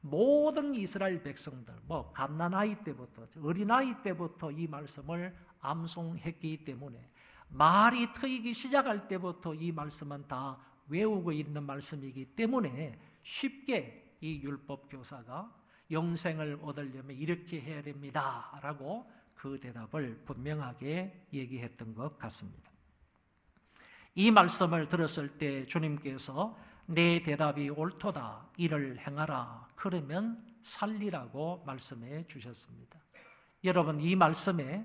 F: 모든 이스라엘 백성들, 갓난아이 때부터, 어린아이 때부터 이 말씀을 암송했기 때문에 말이 트이기 시작할 때부터 이 말씀은 다 외우고 있는 말씀이기 때문에 쉽게 이 율법 교사가 영생을 얻으려면 이렇게 해야 됩니다 라고 그 대답을 분명하게 얘기했던 것 같습니다. 이 말씀을 들었을 때 주님께서 내 대답이 옳도다, 이를 행하라, 그러면 살리라고 말씀해 주셨습니다. 여러분, 이 말씀에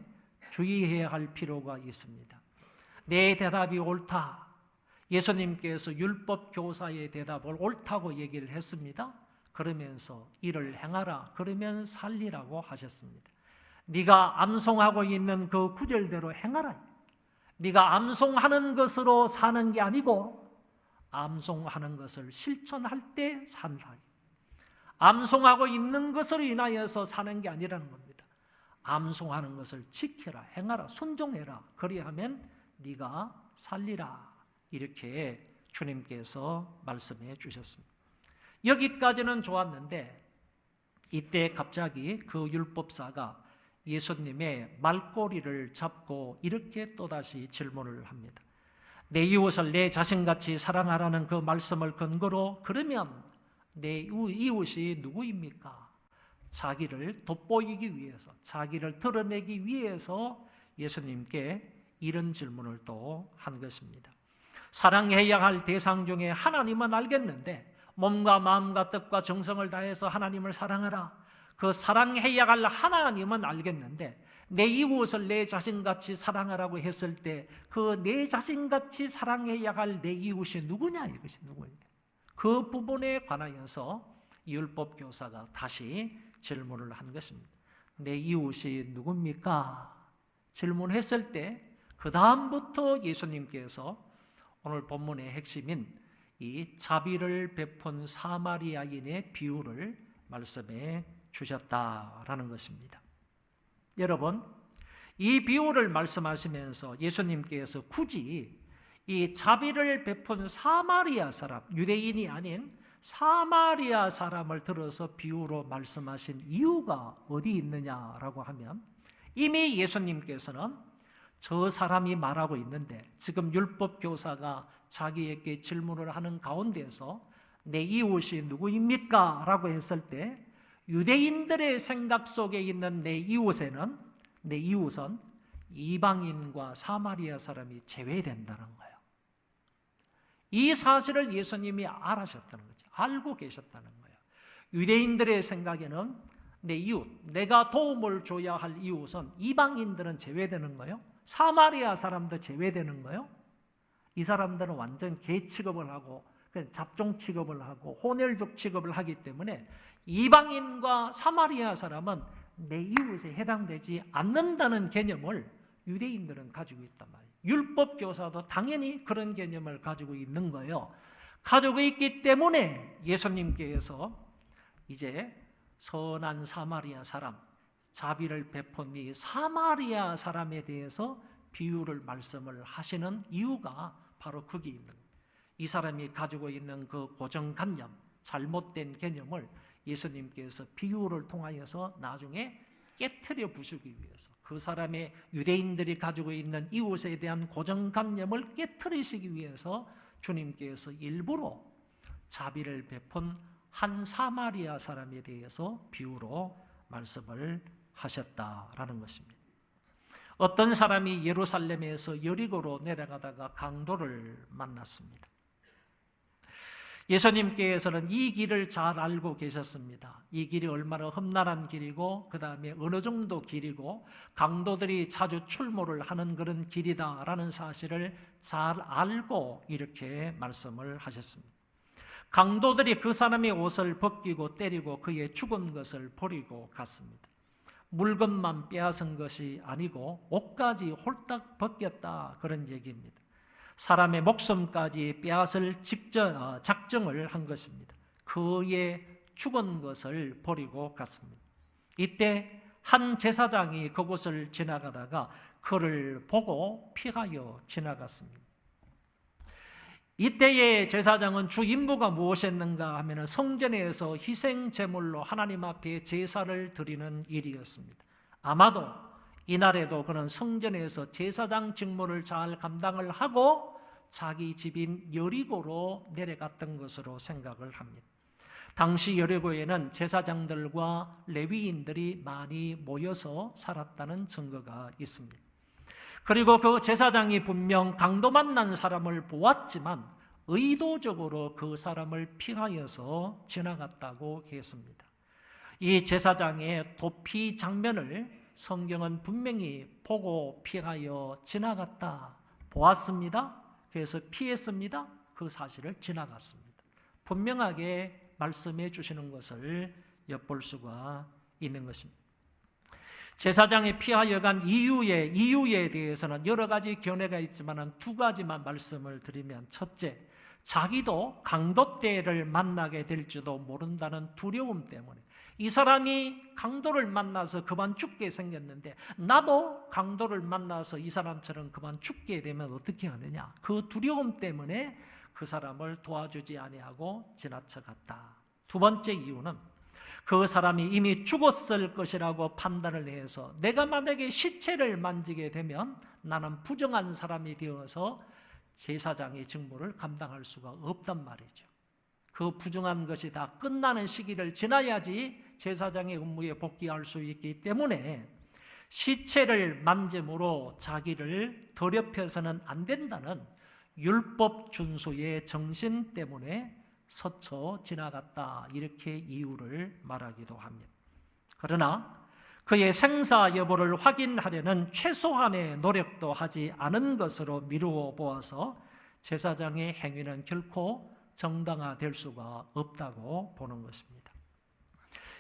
F: 주의해야 할 필요가 있습니다. 내 대답이 옳다. 예수님께서 율법 교사의 대답을 옳다고 얘기를 했습니다. 그러면서 이를 행하라, 그러면 살리라고 하셨습니다. 네가 암송하고 있는 그 구절대로 행하라. 네가 암송하는 것으로 사는 게 아니고 암송하는 것을 실천할 때 산다. 암송하고 있는 것으로 인하여서 사는 게 아니라는 겁니다. 암송하는 것을 지켜라, 행하라, 순종해라. 그리하면 네가 살리라. 이렇게 주님께서 말씀해 주셨습니다. 여기까지는 좋았는데 이때 갑자기 그 율법사가 예수님의 말꼬리를 잡고 이렇게 또다시 질문을 합니다. 내 이웃을 내 자신같이 사랑하라는 그 말씀을 근거로 그러면 내 이웃이 누구입니까? 자기를 돋보이기 위해서, 자기를 드러내기 위해서 예수님께 이런 질문을 또 한 것입니다. 사랑해야 할 대상 중에 하나님은 알겠는데 몸과 마음과 뜻과 정성을 다해서 하나님을 사랑하라. 그 사랑해야 할 하나님은 알겠는데 내 이웃을 내 자신같이 사랑하라고 했을 때 그 내 자신같이 사랑해야 할 내 이웃이 누구냐, 이것이 누구냐. 그 부분에 관하여서 율법 교사가 다시 질문을 한 것입니다. 내 이웃이 누굽니까? 질문했을 때 그 다음부터 예수님께서 오늘 본문의 핵심인 이 자비를 베푼 사마리아인의 비유를 말씀해 주셨다라는 것입니다. 여러분, 이 비유를 말씀하시면서 예수님께서 굳이 이 자비를 베푼 사마리아 사람, 유대인이 아닌 사마리아 사람을 들어서 비유로 말씀하신 이유가 어디 있느냐라고 하면, 이미 예수님께서는 저 사람이 말하고 있는데 지금 율법 교사가 자기에게 질문을 하는 가운데서 내 이웃이 누구입니까? 라고 했을 때 유대인들의 생각 속에 있는 내 이웃은 이방인과 사마리아 사람이 제외된다는 거예요. 이 사실을 예수님이 알아셨다는 거죠. 알고 계셨다는 거예요. 유대인들의 생각에는 내 이웃, 내가 도움을 줘야 할 이웃은 이방인들은 제외되는 거예요. 사마리아 사람도 제외되는 거예요. 이 사람들은 완전 개 취급을 하고 잡종 취급을 하고 혼혈족 취급을 하기 때문에 이방인과 사마리아 사람은 내 이웃에 해당되지 않는다는 개념을 유대인들은 가지고 있단 말이에요. 율법 교사도 당연히 그런 개념을 가지고 있는 거예요. 가지고 있기 때문에 예수님께서 이제 선한 사마리아 사람, 자비를 베푼 이 사마리아 사람에 대해서 비유를 말씀을 하시는 이유가 바로 거기 있는 거예요. 이 사람이 가지고 있는 그 고정관념, 잘못된 개념을 예수님께서 비유를 통하여서 나중에 깨트려 부수기 위해서, 그 사람의 유대인들이 가지고 있는 이웃에 대한 고정관념을 깨트리시기 위해서 주님께서 일부러 자비를 베푼 한 사마리아 사람에 대해서 비유로 말씀을 하셨다라는 것입니다. 어떤 사람이 예루살렘에서 여리고로 내려가다가 강도를 만났습니다. 예수님께서는 이 길을 잘 알고 계셨습니다. 이 길이 얼마나 험난한 길이고 그 다음에 어느 정도 길이고 강도들이 자주 출몰을 하는 그런 길이다라는 사실을 잘 알고 이렇게 말씀을 하셨습니다. 강도들이 그 사람의 옷을 벗기고 때리고 그의 죽은 것을 버리고 갔습니다. 물건만 빼앗은 것이 아니고 옷까지 홀딱 벗겼다, 그런 얘기입니다. 사람의 목숨까지 빼앗을 작정을 한 것입니다. 그의 죽은 것을 버리고 갔습니다. 이때 한 제사장이 그곳을 지나가다가 그를 보고 피하여 지나갔습니다. 이때의 제사장은 주 임무가 무엇이었는가 하면 성전에서 희생 제물로 하나님 앞에 제사를 드리는 일이었습니다. 아마도 이날에도 그는 성전에서 제사장 직무를 잘 감당을 하고 자기 집인 여리고로 내려갔던 것으로 생각을 합니다. 당시 여리고에는 제사장들과 레위인들이 많이 모여서 살았다는 증거가 있습니다. 그리고 그 제사장이 분명 강도 만난 사람을 보았지만 의도적으로 그 사람을 피하여서 지나갔다고 했습니다. 이 제사장의 도피 장면을 성경은 분명히 보고 피하여 지나갔다, 보았습니다. 그래서 피했습니다. 그 사실을 지나갔습니다. 분명하게 말씀해 주시는 것을 엿볼 수가 있는 것입니다. 제사장이 피하여 간 이유에 대해서는 여러 가지 견해가 있지만 두 가지만 말씀을 드리면, 첫째, 자기도 강도 때를 만나게 될지도 모른다는 두려움 때문에, 이 사람이 강도를 만나서 그만 죽게 생겼는데 나도 강도를 만나서 이 사람처럼 그만 죽게 되면 어떻게 하느냐, 그 두려움 때문에 그 사람을 도와주지 아니하고 지나쳐갔다. 두 번째 이유는 그 사람이 이미 죽었을 것이라고 판단을 해서 내가 만약에 시체를 만지게 되면 나는 부정한 사람이 되어서 제사장의 직무를 감당할 수가 없단 말이죠. 그 부정한 것이 다 끝나는 시기를 지나야지 제사장의 업무에 복귀할 수 있기 때문에 시체를 만짐으로 자기를 더럽혀서는 안 된다는 율법 준수의 정신 때문에 스쳐 지나갔다, 이렇게 이유를 말하기도 합니다. 그러나 그의 생사 여부를 확인하려는 최소한의 노력도 하지 않은 것으로 미루어 보아서 제사장의 행위는 결코 정당화될 수가 없다고 보는 것입니다.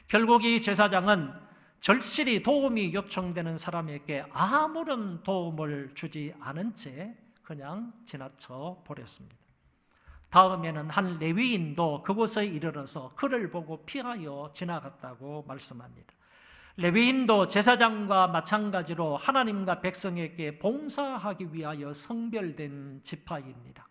F: 결국 이 제사장은 절실히 도움이 요청되는 사람에게 아무런 도움을 주지 않은 채 그냥 지나쳐 버렸습니다. 다음에는 한 레위인도 그곳에 이르러서 그를 보고 피하여 지나갔다고 말씀합니다. 레위인도 제사장과 마찬가지로 하나님과 백성에게 봉사하기 위하여 성별된 지파입니다.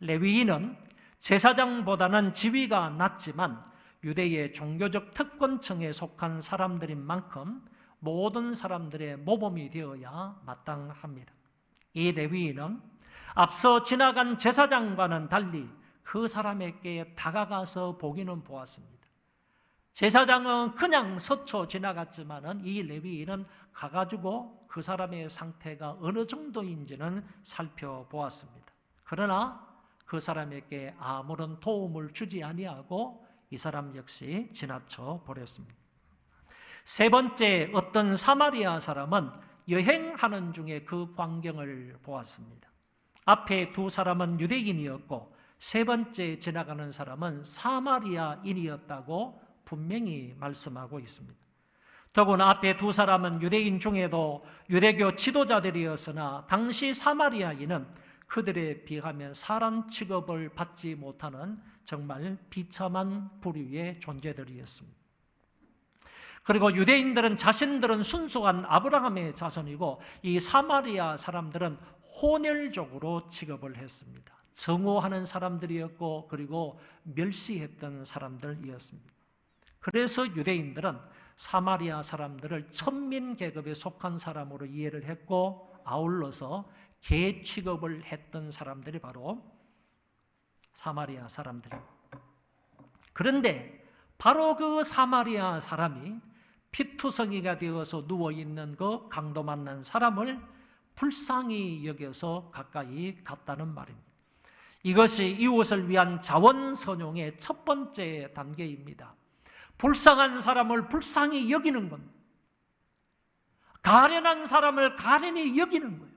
F: 레위인은 제사장보다는 지위가 낮지만 유대의 종교적 특권층에 속한 사람들인 만큼 모든 사람들의 모범이 되어야 마땅합니다. 이 레위인은 앞서 지나간 제사장과는 달리 그 사람에게 다가가서 보기는 보았습니다. 제사장은 그냥 스쳐 지나갔지만은 이 레위인은 가가지고 그 사람의 상태가 어느 정도인지는 살펴보았습니다. 그러나 그 사람에게 아무런 도움을 주지 아니하고 이 사람 역시 지나쳐 버렸습니다. 세 번째, 어떤 사마리아 사람은 여행하는 중에 그 광경을 보았습니다. 앞에 두 사람은 유대인이었고 세 번째 지나가는 사람은 사마리아인이었다고 분명히 말씀하고 있습니다. 더구나 앞에 두 사람은 유대인 중에도 유대교 지도자들이었으나 당시 사마리아인은 그들에 비하면 사람 취급을 받지 못하는 정말 비참한 부류의 존재들이었습니다. 그리고 유대인들은 자신들은 순수한 아브라함의 자손이고 이 사마리아 사람들은 혼혈적으로 취급을 했습니다. 정오하는 사람들이었고 그리고 멸시했던 사람들이었습니다. 그래서 유대인들은 사마리아 사람들을 천민 계급에 속한 사람으로 이해를 했고 아울러서 개 취급을 했던 사람들이 바로 사마리아 사람들입니다. 그런데 바로 그 사마리아 사람이 피투성이가 되어서 누워있는 그 강도 만난 사람을 불쌍히 여겨서 가까이 갔다는 말입니다. 이것이 이웃을 위한 자원선용의 첫 번째 단계입니다. 불쌍한 사람을 불쌍히 여기는 겁니다. 가련한 사람을 가련히 여기는 거예요.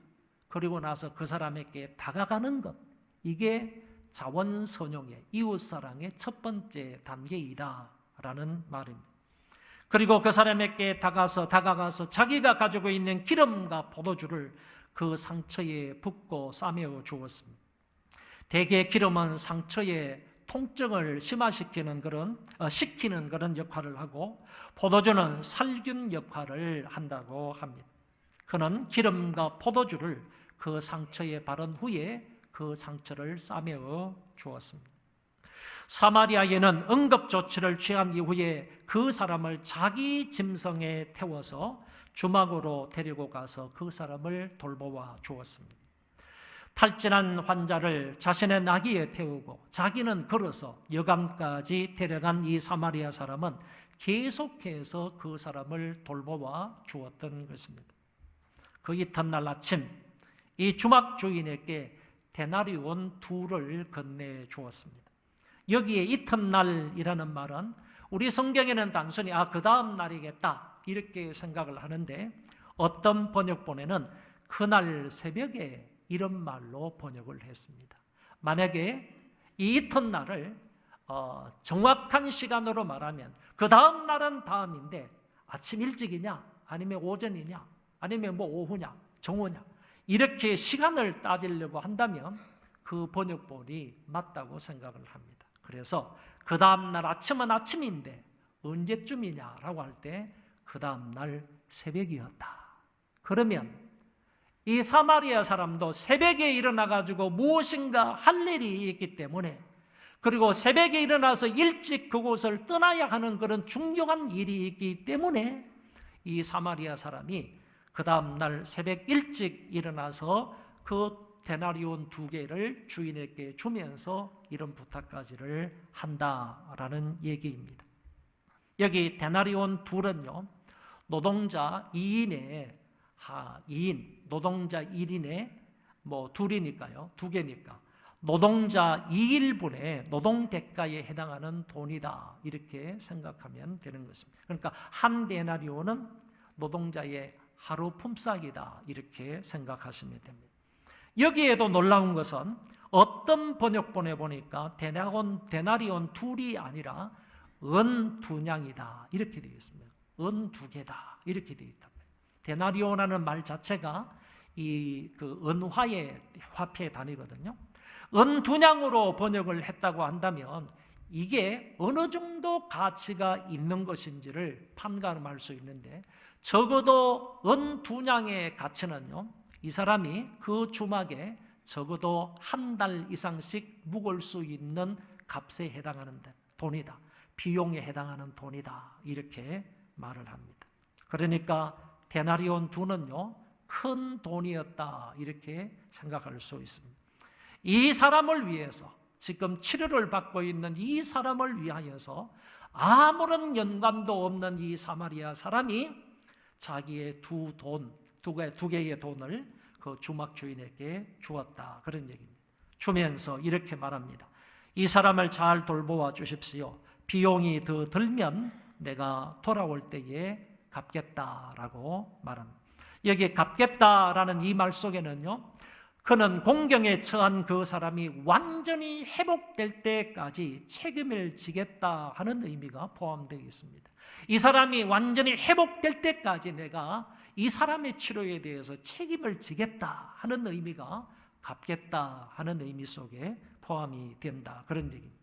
F: 그리고 나서 그 사람에게 다가가는 것, 이게 자원선용의 이웃사랑의 첫 번째 단계이다라는 말입니다. 그리고 그 사람에게 다가가서 자기가 가지고 있는 기름과 포도주를 그 상처에 붓고 싸매어 주었습니다. 대개 기름은 상처에 통증을 심화시키는 식히는 그런 역할을 하고 포도주는 살균 역할을 한다고 합니다. 그는 기름과 포도주를 그 상처에 바른 후에 그 상처를 싸매어 주었습니다. 사마리아인은 응급조치를 취한 이후에 그 사람을 자기 짐승에 태워서 주막으로 데리고 가서 그 사람을 돌보아 주었습니다. 탈진한 환자를 자신의 나귀에 태우고 자기는 걸어서 여관까지 데려간 이 사마리아 사람은 계속해서 그 사람을 돌보아 주었던 것입니다. 그 이튿날 아침 이 주막 주인에게 데나리온 2를 건네 주었습니다. 여기에 이튿날이라는 말은 우리 성경에는 단순히 그 다음 날이겠다 이렇게 생각을 하는데 어떤 번역본에는 그날 새벽에 이런 말로 번역을 했습니다. 만약에 이 이튿날을 정확한 시간으로 말하면 그 다음 날은 다음인데 아침 일찍이냐 아니면 오전이냐 아니면 오후냐 정오냐 이렇게 시간을 따지려고 한다면 그 번역본이 맞다고 생각을 합니다. 그래서 그 다음 날 아침은 아침인데 언제쯤이냐라고 할 때 그 다음 날 새벽이었다. 그러면 이 사마리아 사람도 새벽에 일어나가지고 무엇인가 할 일이 있기 때문에 그리고 새벽에 일어나서 일찍 그곳을 떠나야 하는 그런 중요한 일이 있기 때문에 이 사마리아 사람이 그 다음 날 새벽 일찍 일어나서 그 데나리온 2개를 주인에게 주면서 이런 부탁까지를 한다라는 얘기입니다. 여기 데나리온 2는요 노동자 2인의 노동자 1인에 2이니까요 2개니까 노동자 2일분의 노동 대가에 해당하는 돈이다. 이렇게 생각하면 되는 것입니다. 그러니까 한 데나리온은 노동자의 하루 품삯이다. 이렇게 생각하시면 됩니다. 여기에도 놀라운 것은 어떤 번역본에 보니까 데나리온 둘이 아니라 은 두 냥이다. 이렇게 되어 있습니다. 은 두 개다. 이렇게 되어 있다. 데나리온이라는 말 자체가 그 은화의 화폐 단위거든요. 은 두 냥으로 번역을 했다고 한다면 이게 어느 정도 가치가 있는 것인지를 판가름할 수 있는데, 적어도 은 두 냥의 가치는요, 이 사람이 그 주막에 적어도 한 달 이상씩 묵을 수 있는 값에 해당하는 돈이다. 비용에 해당하는 돈이다. 이렇게 말을 합니다. 그러니까 데나리온 두는요, 큰 돈이었다. 이렇게 생각할 수 있습니다. 이 사람을 위해서, 지금 치료를 받고 있는 이 사람을 위하여서 아무런 연관도 없는 이 사마리아 사람이 자기의 두 개의 돈을 그 주막 주인에게 주었다. 그런 얘기입니다. 주면서 이렇게 말합니다. 이 사람을 잘 돌보아 주십시오. 비용이 더 들면 내가 돌아올 때에 갚겠다라고 말합니다. 여기 갚겠다라는 이 말 속에는요, 그는 공경에 처한 그 사람이 완전히 회복될 때까지 책임을 지겠다 하는 의미가 포함되어 있습니다. 이 사람이 완전히 회복될 때까지 내가 이 사람의 치료에 대해서 책임을 지겠다 하는 의미가 갚겠다 하는 의미 속에 포함이 된다. 그런 얘기입니다.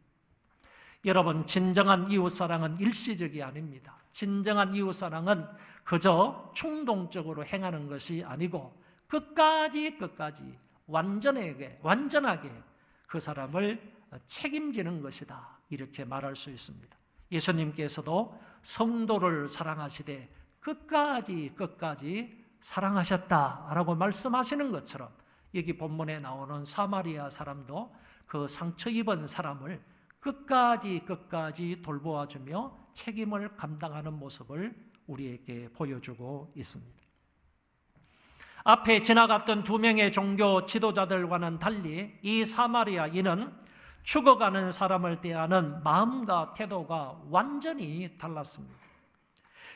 F: 여러분, 진정한 이웃사랑은 일시적이 아닙니다. 진정한 이웃사랑은 그저 충동적으로 행하는 것이 아니고 끝까지 완전하게 그 사람을 책임지는 것이다. 이렇게 말할 수 있습니다. 예수님께서도 성도를 사랑하시되 끝까지 사랑하셨다라고 말씀하시는 것처럼 여기 본문에 나오는 사마리아 사람도 그 상처 입은 사람을 끝까지 돌보아주며 책임을 감당하는 모습을 우리에게 보여주고 있습니다. 앞에 지나갔던 두 명의 종교 지도자들과는 달리 이 사마리아인은 죽어가는 사람을 대하는 마음과 태도가 완전히 달랐습니다.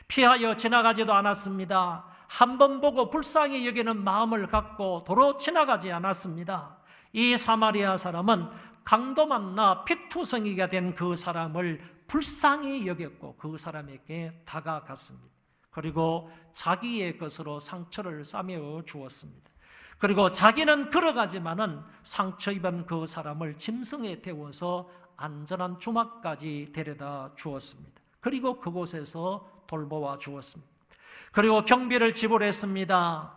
F: 피하여 지나가지도 않았습니다. 한 번 보고 불쌍히 여기는 마음을 갖고 도로 지나가지 않았습니다. 이 사마리아 사람은 강도 만나 피투성이가 된 그 사람을 불쌍히 여겼고 그 사람에게 다가갔습니다. 그리고 자기의 것으로 상처를 싸매어 주었습니다. 그리고 자기는 걸어가지만은 상처 입은 그 사람을 짐승에 태워서 안전한 주막까지 데려다 주었습니다. 그리고 그곳에서 돌보아 주었습니다. 그리고 경비를 지불했습니다.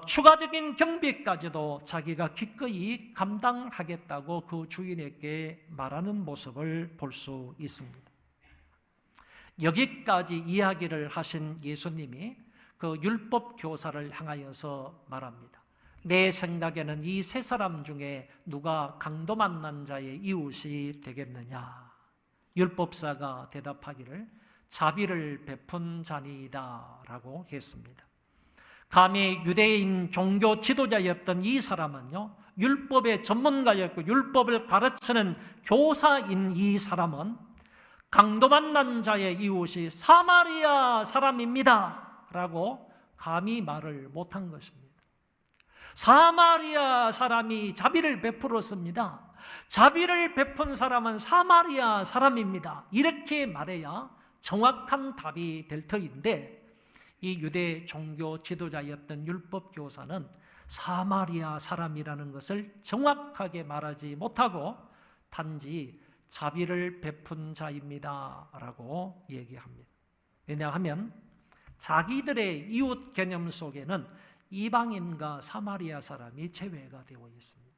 F: 추가적인 경비까지도 자기가 기꺼이 감당하겠다고 그 주인에게 말하는 모습을 볼 수 있습니다. 여기까지 이야기를 하신 예수님이 그 율법 교사를 향하여서 말합니다. 내 생각에는 이 세 사람 중에 누가 강도 만난 자의 이웃이 되겠느냐? 율법사가 대답하기를 자비를 베푼 자니이다 라고 했습니다. 감히 유대인 종교 지도자였던 이 사람은요, 율법의 전문가였고 율법을 가르치는 교사인 이 사람은 강도 만난 자의 이웃이 사마리아 사람입니다 라고 감히 말을 못한 것입니다. 사마리아 사람이 자비를 베풀었습니다. 자비를 베푼 사람은 사마리아 사람입니다. 이렇게 말해야 정확한 답이 될 터인데, 이 유대 종교 지도자였던 율법 교사는 사마리아 사람이라는 것을 정확하게 말하지 못하고 단지 자비를 베푼 자입니다 라고 얘기합니다. 왜냐하면 자기들의 이웃 개념 속에는 이방인과 사마리아 사람이 제외가 되어 있습니다.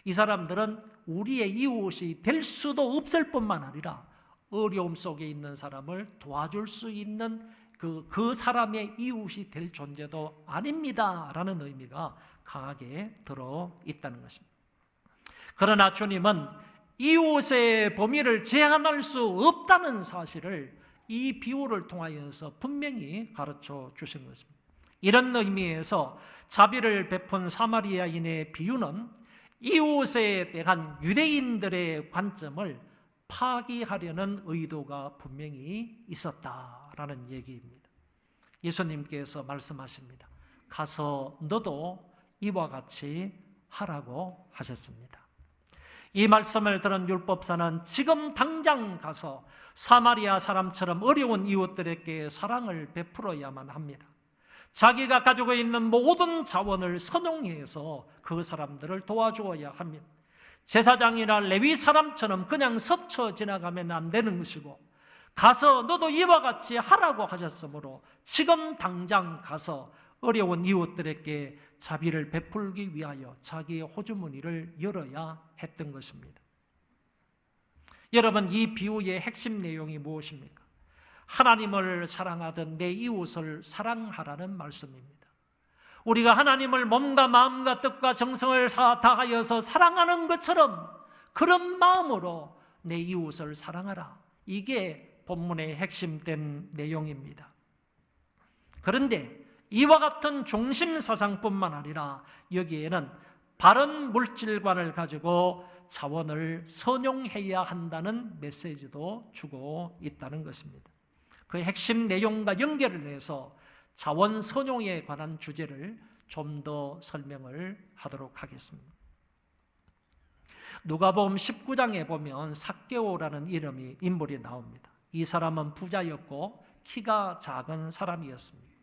F: 이 사람들은 우리의 이웃이 될 수도 없을 뿐만 아니라 어려움 속에 있는 사람을 도와줄 수 있는 그 사람의 이웃이 될 존재도 아닙니다 라는 의미가 강하게 들어 있다는 것입니다. 그러나 주님은 이웃의 범위를 제한할 수 없다는 사실을 이 비유를 통하여서 분명히 가르쳐 주신 것입니다. 이런 의미에서 자비를 베푼 사마리아인의 비유는 이웃에 대한 유대인들의 관점을 파기하려는 의도가 분명히 있었다라는 얘기입니다. 예수님께서 말씀하십니다. 가서 너도 이와 같이 하라고 하셨습니다. 이 말씀을 들은 율법사는 지금 당장 가서 사마리아 사람처럼 어려운 이웃들에게 사랑을 베풀어야만 합니다. 자기가 가지고 있는 모든 자원을 선용해서 그 사람들을 도와주어야 합니다. 제사장이나 레위 사람처럼 그냥 스쳐 지나가면 안 되는 것이고, 가서 너도 이와 같이 하라고 하셨으므로 지금 당장 가서 어려운 이웃들에게 자비를 베풀기 위하여 자기의 호주머니를 열어야 했던 것입니다. 여러분, 이 비유의 핵심 내용이 무엇입니까? 하나님을 사랑하던 내 이웃을 사랑하라는 말씀입니다. 우리가 하나님을 몸과 마음과 뜻과 정성을 다하여서 사랑하는 것처럼 그런 마음으로 내 이웃을 사랑하라. 이게 본문의 핵심된 내용입니다. 그런데 이와 같은 중심 사상뿐만 아니라 여기에는 바른 물질관을 가지고 자원을 선용해야 한다는 메시지도 주고 있다는 것입니다. 그 핵심 내용과 연결을 해서 자원 선용에 관한 주제를 좀 더 설명을 하도록 하겠습니다. 누가복음 19장에 보면 삭개오라는 인물이 나옵니다. 이 사람은 부자였고 키가 작은 사람이었습니다.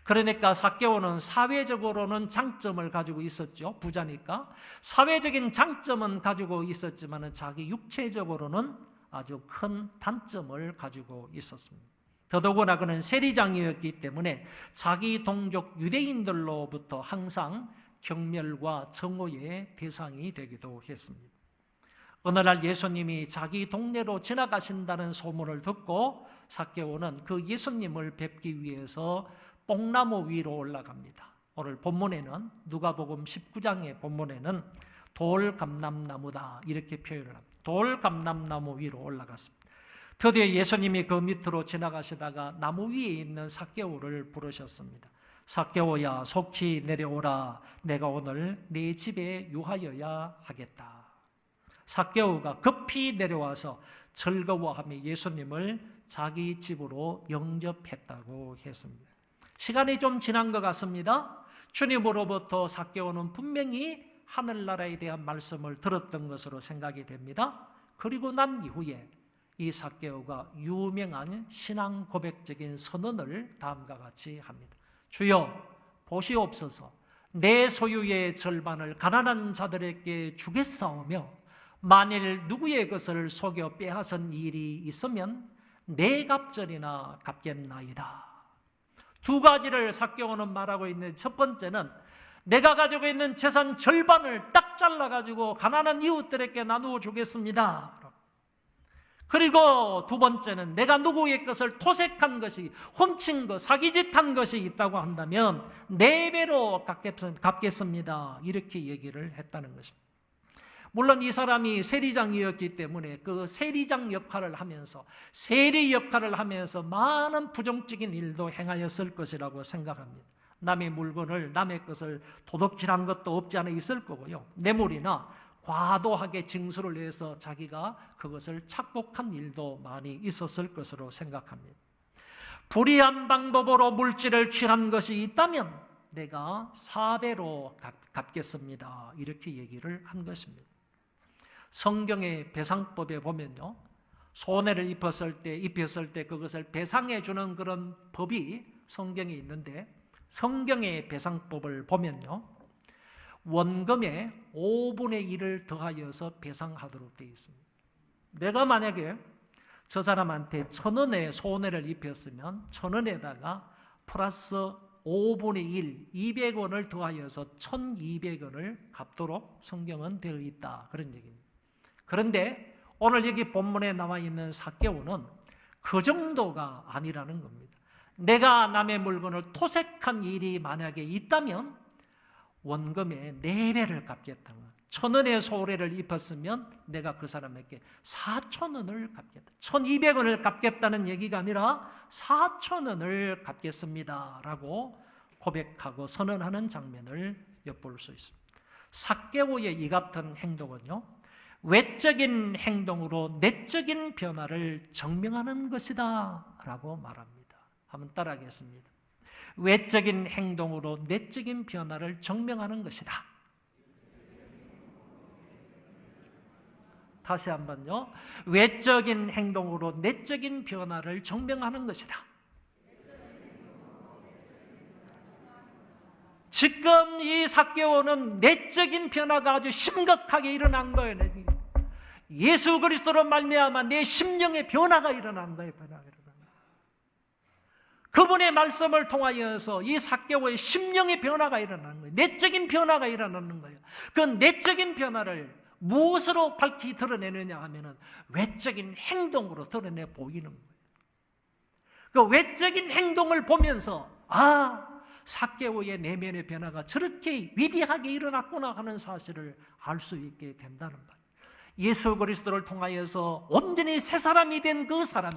F: 그러니까 삭개오는 사회적으로는 장점을 가지고 있었죠. 부자니까. 사회적인 장점은 가지고 있었지만 자기 육체적으로는 아주 큰 단점을 가지고 있었습니다. 더더구나 그는 세리장이었기 때문에 자기 동족 유대인들로부터 항상 경멸과 정오의 대상이 되기도 했습니다. 어느 날 예수님이 자기 동네로 지나가신다는 소문을 듣고 삭개오는 그 예수님을 뵙기 위해서 뽕나무 위로 올라갑니다. 오늘 본문에는 누가복음 19장의 본문에는 돌감람나무다 이렇게 표현을 합니다. 돌감람나무 위로 올라갔습니다. 드디어 예수님이 그 밑으로 지나가시다가 나무 위에 있는 삭개오를 부르셨습니다. 삭개오야 속히 내려오라. 내가 오늘 네 집에 유하여야 하겠다. 삭개오가 급히 내려와서 즐거워하며 예수님을 자기 집으로 영접했다고 했습니다. 시간이 좀 지난 것 같습니다. 주님으로부터 삭개오는 분명히 하늘나라에 대한 말씀을 들었던 것으로 생각이 됩니다. 그리고 난 이후에 이 삭개오가 유명한 신앙 고백적인 선언을 다음과 같이 합니다. 주여 보시옵소서. 내 소유의 절반을 가난한 자들에게 주겠사오며 만일 누구의 것을 속여 빼앗은 일이 있으면 네 갑절이나 갚겠나이다. 두 가지를 삭개오는 말하고 있는 첫 번째는 내가 가지고 있는 재산 절반을 딱 잘라가지고 가난한 이웃들에게 나누어 주겠습니다. 그리고 두 번째는 내가 누구의 것을 토색한 것이, 훔친 것, 사기짓한 것이 있다고 한다면 4배로 갚겠습니다. 이렇게 얘기를 했다는 것입니다. 물론 이 사람이 세리장이었기 때문에 그 세리장 역할을 하면서, 세리 역할을 하면서 많은 부정적인 일도 행하였을 것이라고 생각합니다. 남의 물건을, 남의 것을 도둑질한 것도 없지 않아 있을 거고요. 뇌물이나 과도하게 징수를 해서 자기가 그것을 착복한 일도 많이 있었을 것으로 생각합니다. 불의한 방법으로 물질을 취한 것이 있다면 내가 4배로 갚겠습니다. 이렇게 얘기를 한 것입니다. 성경의 배상법에 보면요, 손해를 입혔을 때 그것을 배상해 주는 그런 법이 성경에 있는데, 성경의 배상법을 보면요, 원금의 5분의 1을 더하여서 배상하도록 되어 있습니다. 내가 만약에 저 사람한테 1,000원의 손해를 입혔으면 1,000원에다가 플러스 5분의 1, 200원을 더하여서 1,200원을 갚도록 성경은 되어 있다. 그런 얘기입니다. 그런데 오늘 여기 본문에 나와 있는 삭개오는 그 정도가 아니라는 겁니다. 내가 남의 물건을 토색한 일이 만약에 있다면 원금의 4배를 갚겠다는 거예요. 1,000원의 손해를 입었으면 내가 그 사람에게 4,000원을 갚겠다. 1,200원을 갚겠다는 얘기가 아니라 4,000원을 갚겠습니다. 라고 고백하고 선언하는 장면을 엿볼 수 있습니다. 삭개오의 이 같은 행동은요, 외적인 행동으로 내적인 변화를 증명하는 것이다 라고 말합니다. 한번 따라하겠습니다. 외적인 행동으로 내적인 변화를 증명하는 것이다. 다시 한번요. 외적인 행동으로 내적인 변화를 증명하는 것이다. 지금 이 삭개오는 내적인 변화가 아주 심각하게 일어난 거예요. 예수 그리스도로 말미암아 내 심령의 변화가 일어난 거예요. 그분의 말씀을 통하여서 이 삭개오의 심령의 변화가 일어나는 거예요. 내적인 변화가 일어나는 거예요. 그 내적인 변화를 무엇으로 밝히 드러내느냐 하면은 외적인 행동으로 드러내 보이는 거예요. 그 외적인 행동을 보면서 삭개오의 내면의 변화가 저렇게 위대하게 일어났구나 하는 사실을 알 수 있게 된다는 말. 예수 그리스도를 통하여서 온전히 새 사람이 된 그 사람이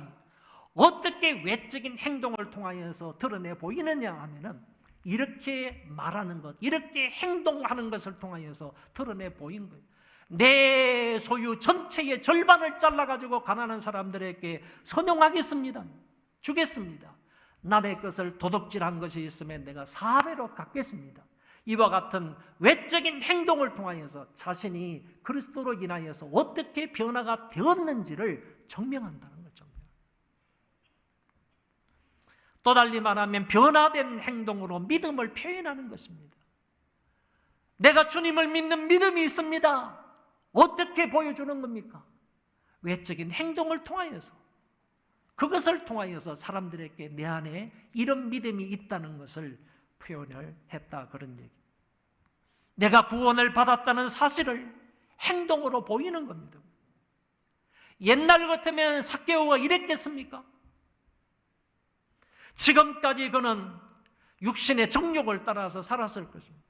F: 어떻게 외적인 행동을 통하여서 드러내 보이느냐 하면은 이렇게 말하는 것, 이렇게 행동하는 것을 통하여서 드러내 보인 거예요. 내 소유 전체의 절반을 잘라가지고 가난한 사람들에게 선용하겠습니다. 주겠습니다. 남의 것을 도둑질한 것이 있으면 내가 4배로 갚겠습니다. 이와 같은 외적인 행동을 통하여서 자신이 그리스도로 인하여서 어떻게 변화가 되었는지를 증명한다는 거죠. 또 달리 말하면 변화된 행동으로 믿음을 표현하는 것입니다. 내가 주님을 믿는 믿음이 있습니다. 어떻게 보여주는 겁니까? 외적인 행동을 통하여서, 그것을 통하여서 사람들에게 내 안에 이런 믿음이 있다는 것을 표현을 했다, 그런 얘기. 내가 구원을 받았다는 사실을 행동으로 보이는 겁니다. 옛날 같으면 삭개오가 이랬겠습니까? 지금까지 그는 육신의 정욕을 따라서 살았을 것입니다.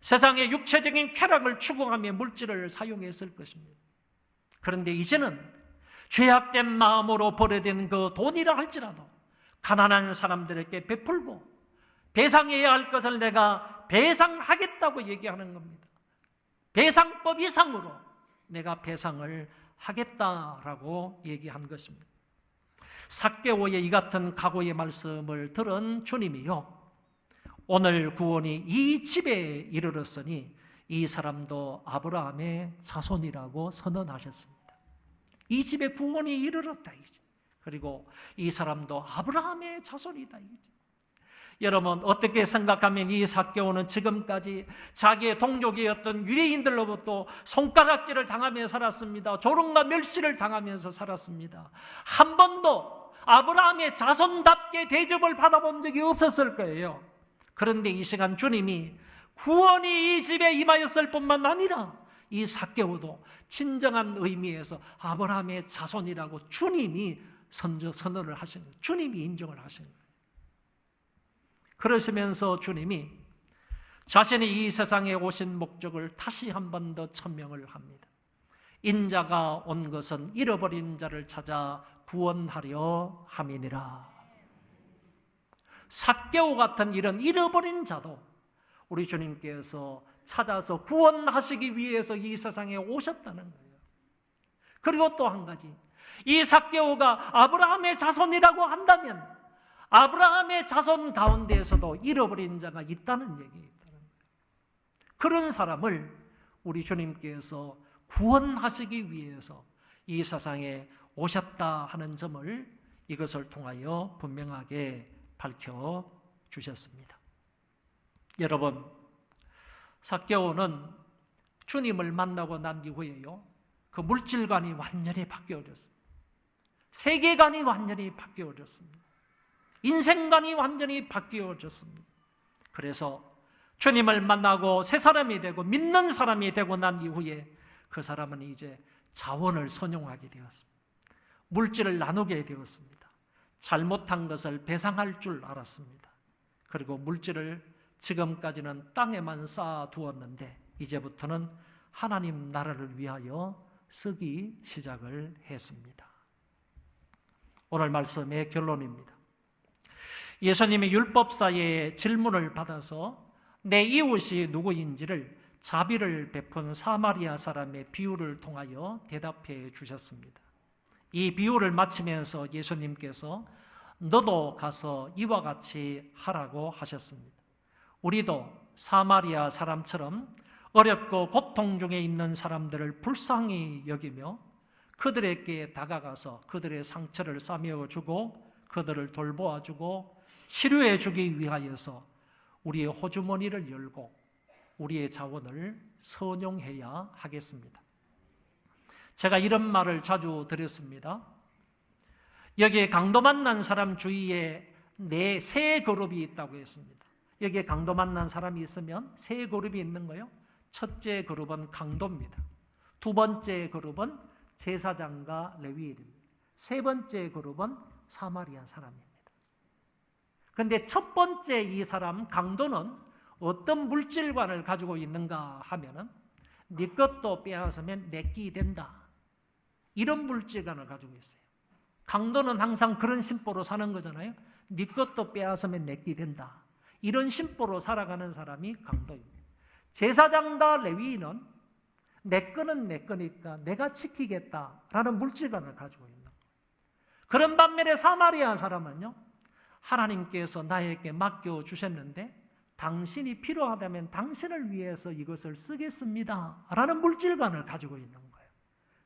F: 세상의 육체적인 쾌락을 추구하며 물질을 사용했을 것입니다. 그런데 이제는 죄악된 마음으로 버려진 그 돈이라 할지라도 가난한 사람들에게 베풀고 배상해야 할 것을 내가 배상하겠다고 얘기하는 겁니다. 배상법 이상으로 내가 배상을 하겠다라고 얘기한 것입니다. 삭개오의 이 같은 각오의 말씀을 들은 주님이요, 오늘 구원이 이 집에 이르렀으니 이 사람도 아브라함의 자손이라고 선언하셨습니다. 이 집에 구원이 이르렀다. 그리고 이 사람도 아브라함의 자손이다. 여러분, 어떻게 생각하면 이 삭개오는 지금까지 자기의 동족이었던 유대인들로부터 손가락질을 당하며 살았습니다. 조롱과 멸시를 당하면서 살았습니다. 한 번도 아브라함의 자손답게 대접을 받아본 적이 없었을 거예요. 그런데 이 시간 주님이 구원이 이 집에 임하였을 뿐만 아니라 이 삭개오도 진정한 의미에서 아브라함의 자손이라고 주님이 선언을 하신 거예요. 주님이 인정을 하신 거예요. 그러시면서 주님이 자신이 이 세상에 오신 목적을 다시 한 번 더 천명을 합니다. 인자가 온 것은 잃어버린 자를 찾아 구원하려 함이니라. 삭개오 같은 이런 잃어버린 자도 우리 주님께서 찾아서 구원하시기 위해서 이 세상에 오셨다는 거예요. 그리고 또 한 가지, 이 삭개오가 아브라함의 자손이라고 한다면 아브라함의 자손 가운데에서도 잃어버린 자가 있다는 얘기예요. 그런 사람을 우리 주님께서 구원하시기 위해서 이 세상에 오셨다 하는 점을 이것을 통하여 분명하게 밝혀주셨습니다. 여러분, 삭개오는 주님을 만나고 난 이후에요, 그 물질관이 완전히 바뀌어졌습니다. 세계관이 완전히 바뀌어졌습니다. 인생관이 완전히 바뀌어졌습니다. 그래서 주님을 만나고 새 사람이 되고 믿는 사람이 되고 난 이후에 그 사람은 이제 자원을 선용하게 되었습니다. 물질을 나누게 되었습니다. 잘못한 것을 배상할 줄 알았습니다. 그리고 물질을 지금까지는 땅에만 쌓아두었는데 이제부터는 하나님 나라를 위하여 쓰기 시작을 했습니다. 오늘 말씀의 결론입니다. 예수님이 율법사의 질문을 받아서 내 이웃이 누구인지를 자비를 베푼 사마리아 사람의 비유를 통하여 대답해 주셨습니다. 이 비유를 마치면서 예수님께서 너도 가서 이와 같이 하라고 하셨습니다. 우리도 사마리아 사람처럼 어렵고 고통 중에 있는 사람들을 불쌍히 여기며 그들에게 다가가서 그들의 상처를 싸매어주고 그들을 돌보아주고 치료해주기 위하여서 우리의 호주머니를 열고 우리의 자원을 선용해야 하겠습니다. 제가 이런 말을 자주 드렸습니다. 여기에 강도 만난 사람 주위에 세 그룹이 있다고 했습니다. 여기에 강도 만난 사람이 있으면 세 그룹이 있는 거예요. 첫째 그룹은 강도입니다. 두 번째 그룹은 제사장과 레위인입니다. 세 번째 그룹은 사마리아 사람입니다. 그런데 첫 번째 이 사람 강도는 어떤 물질관을 가지고 있는가 하면은 네 것도 빼앗으면 내끼 된다. 이런 물질관을 가지고 있어요. 강도는 항상 그런 심보로 사는 거잖아요. 네 것도 빼앗으면 내끼 된다. 이런 심보로 살아가는 사람이 강도입니다. 제사장과 레위인은 내 거는 내 거니까 내가 지키겠다라는 물질관을 가지고 있는 거예요. 그런 반면에 사마리아 사람은요. 하나님께서 나에게 맡겨주셨는데 당신이 필요하다면 당신을 위해서 이것을 쓰겠습니다. 라는 물질관을 가지고 있는 거예요.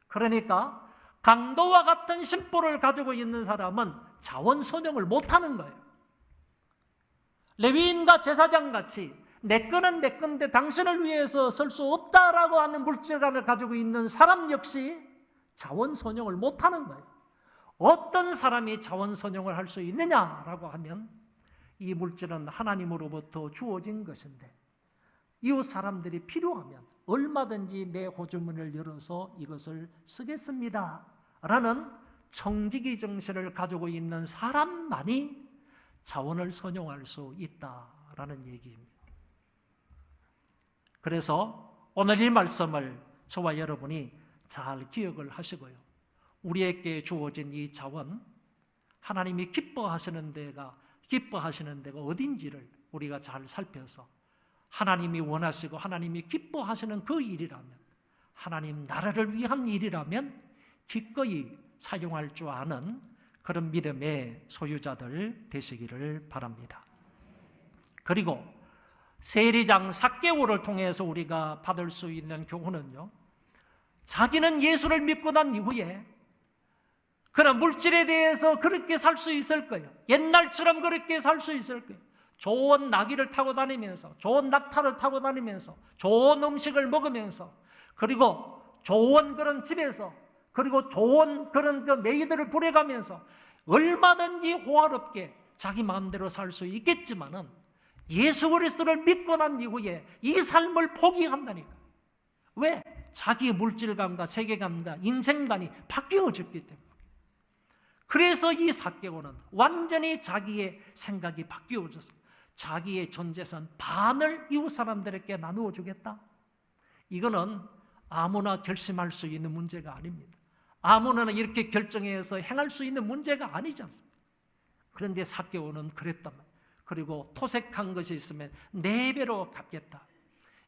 F: 그러니까 강도와 같은 심보를 가지고 있는 사람은 자원 선용을 못하는 거예요. 레위인과 제사장같이 내 거는 내 건데 당신을 위해서 쓸 수 없다라고 하는 물질관을 가지고 있는 사람 역시 자원 선용을 못하는 거예요. 어떤 사람이 자원 선용을 할 수 있느냐라고 하면 이 물질은 하나님으로부터 주어진 것인데 이웃 사람들이 필요하면 얼마든지 내 호주머니를 열어서 이것을 쓰겠습니다. 라는 청지기 정신을 가지고 있는 사람만이 자원을 선용할 수 있다라는 얘기입니다. 그래서 오늘 이 말씀을 저와 여러분이 잘 기억을 하시고요. 우리에게 주어진 이 자원, 하나님이 기뻐하시는 데가 어딘지를 우리가 잘 살펴서 하나님이 원하시고 하나님이 기뻐하시는 그 일이라면, 하나님 나라를 위한 일이라면 기꺼이 사용할 줄 아는 그런 믿음의 소유자들 되시기를 바랍니다. 그리고 세리장 삭개오를 통해서 우리가 받을 수 있는 교훈은요, 자기는 예수를 믿고 난 이후에 그런 물질에 대해서 그렇게 살 수 있을 거예요. 옛날처럼 그렇게 살 수 있을 거예요. 좋은 나귀를 타고 다니면서, 좋은 낙타를 타고 다니면서, 좋은 음식을 먹으면서, 그리고 좋은 그런 집에서, 그리고 좋은 그런 그 메이드를 부려가면서 얼마든지 호화롭게 자기 마음대로 살 수 있겠지만은 예수 그리스도를 믿고 난 이후에 이 삶을 포기한다니까. 왜? 자기의 물질관과 세계관과 인생관이 바뀌어졌기 때문에. 그래서 이 삭개오는 완전히 자기의 생각이 바뀌어져서 자기의 전 재산 반을 이웃 사람들에게 나누어 주겠다. 이거는 아무나 결심할 수 있는 문제가 아닙니다. 아무나 이렇게 결정해서 행할 수 있는 문제가 아니지 않습니까? 그런데 삭개오는 그랬단 말이에요. 그리고 토색한 것이 있으면 4배로 갚겠다.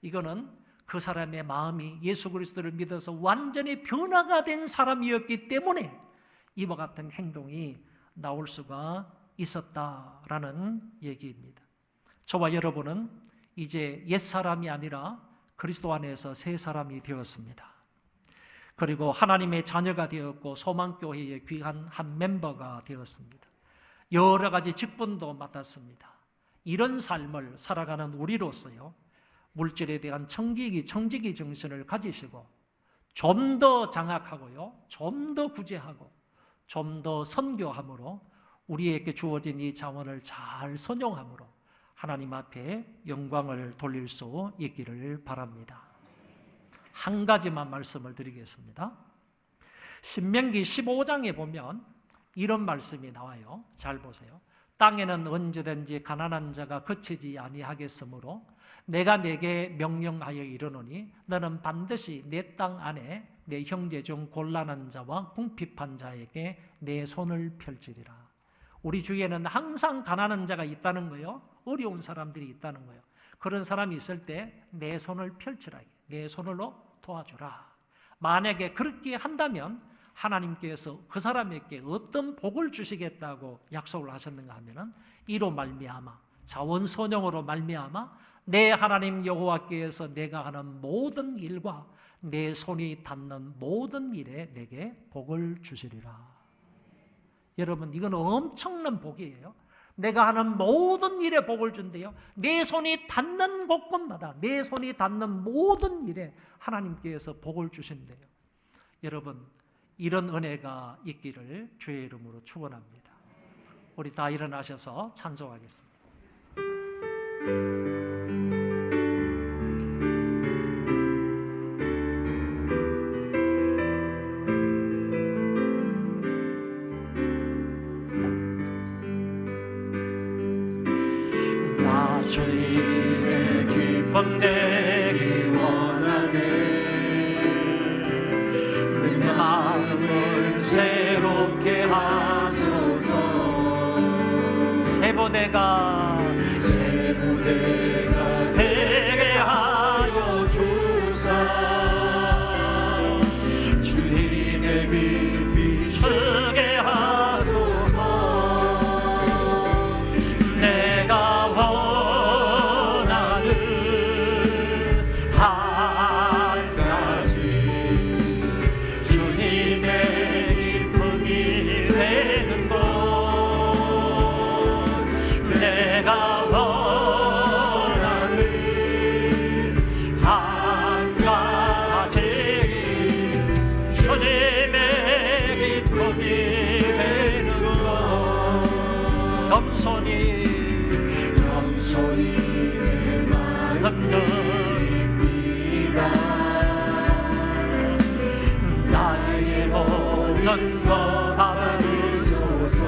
F: 이거는 그 사람의 마음이 예수 그리스도를 믿어서 완전히 변화가 된 사람이었기 때문에 이와 같은 행동이 나올 수가 있었다라는 얘기입니다. 저와 여러분은 이제 옛사람이 아니라 그리스도 안에서 새 사람이 되었습니다. 그리고 하나님의 자녀가 되었고 소망교회의 귀한 한 멤버가 되었습니다. 여러 가지 직분도 맡았습니다. 이런 삶을 살아가는 우리로서요, 물질에 대한 정직이 정신을 가지시고 좀 더 장악하고요, 좀 더 구제하고 좀 더 선교함으로 우리에게 주어진 이 자원을 잘 선용함으로 하나님 앞에 영광을 돌릴 수 있기를 바랍니다. 한 가지만 말씀을 드리겠습니다. 신명기 15장에 보면 이런 말씀이 나와요. 잘 보세요. 땅에는 언제든지 가난한 자가 거치지 아니하겠으므로 내가 내게 명령하여 이르노니 너는 반드시 내 땅 안에 내 형제 중 곤란한 자와 궁핍한 자에게 내 손을 펼치리라. 우리 주위에는 항상 가난한 자가 있다는 거예요. 어려운 사람들이 있다는 거예요. 그런 사람이 있을 때 내 손을 펼치라. 내 손으로 도와주라. 만약에 그렇게 한다면 하나님께서 그 사람에게 어떤 복을 주시겠다고 약속을 하셨는가 하면은 이로 말미암아 자원선영으로 말미암아 내 하나님 여호와께서 내가 하는 모든 일과 내 손이 닿는 모든 일에 내게 복을 주시리라. 여러분, 이건 엄청난 복이에요. 내가 하는 모든 일에 복을 준대요. 내 손이 닿는 곳곳마다 내 손이 닿는 모든 일에 하나님께서 복을 주신대요. 여러분, 이런 은혜가 있기를 주의 이름으로 축원합니다. 우리 다 일어나셔서 찬송하겠습니다. 나 주님의 기쁨 되기 원하네. 내 마음을 새롭게 하소서. 새 부대가 되게 하여 주사. 주님의 빛 비추게 하소서. 내가 원하는 한 가지 주님의 기쁨이 되는 것. 내가 원하는 한 가지 주님의 기쁨이 되는 것. 겸손히 내 마음 드립니다. 나의 모든 것 받으소서.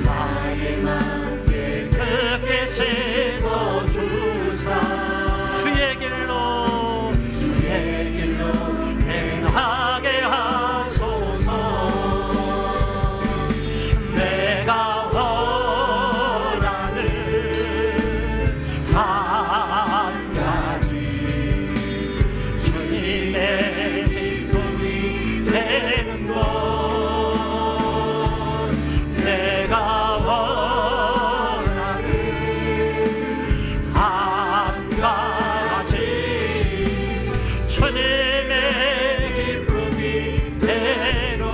F: 나의 맘에 크게 씻어 주사. 주의 길로 행하게 하소서. 내가 원하는 한 가지 주님의 기쁨이 되는 것. 내가 원하는 한 가지 주님의 기쁨이 되는 것.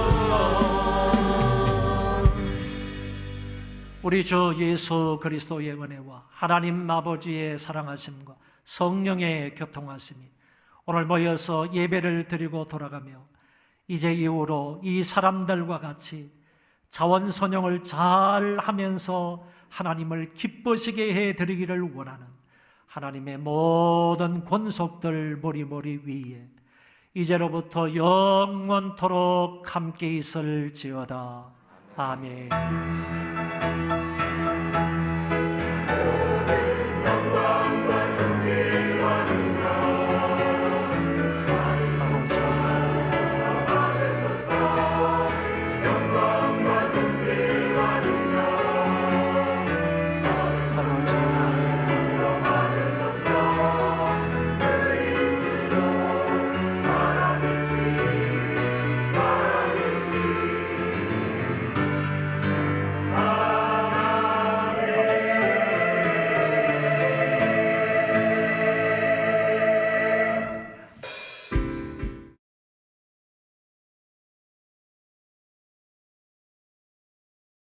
F: 우리 주 예수 그리스도의 은혜와 하나님 아버지의 사랑하심과 성령의 교통하심이 오늘 모여서 예배를 드리고 돌아가며 이제 이후로 이 사람들과 같이 자원선영을 잘 하면서 하나님을 기쁘시게 해드리기를 원하는 하나님의 모든 권속들 머리머리 위에 이제로부터 영원토록 함께 있을지어다. 아멘.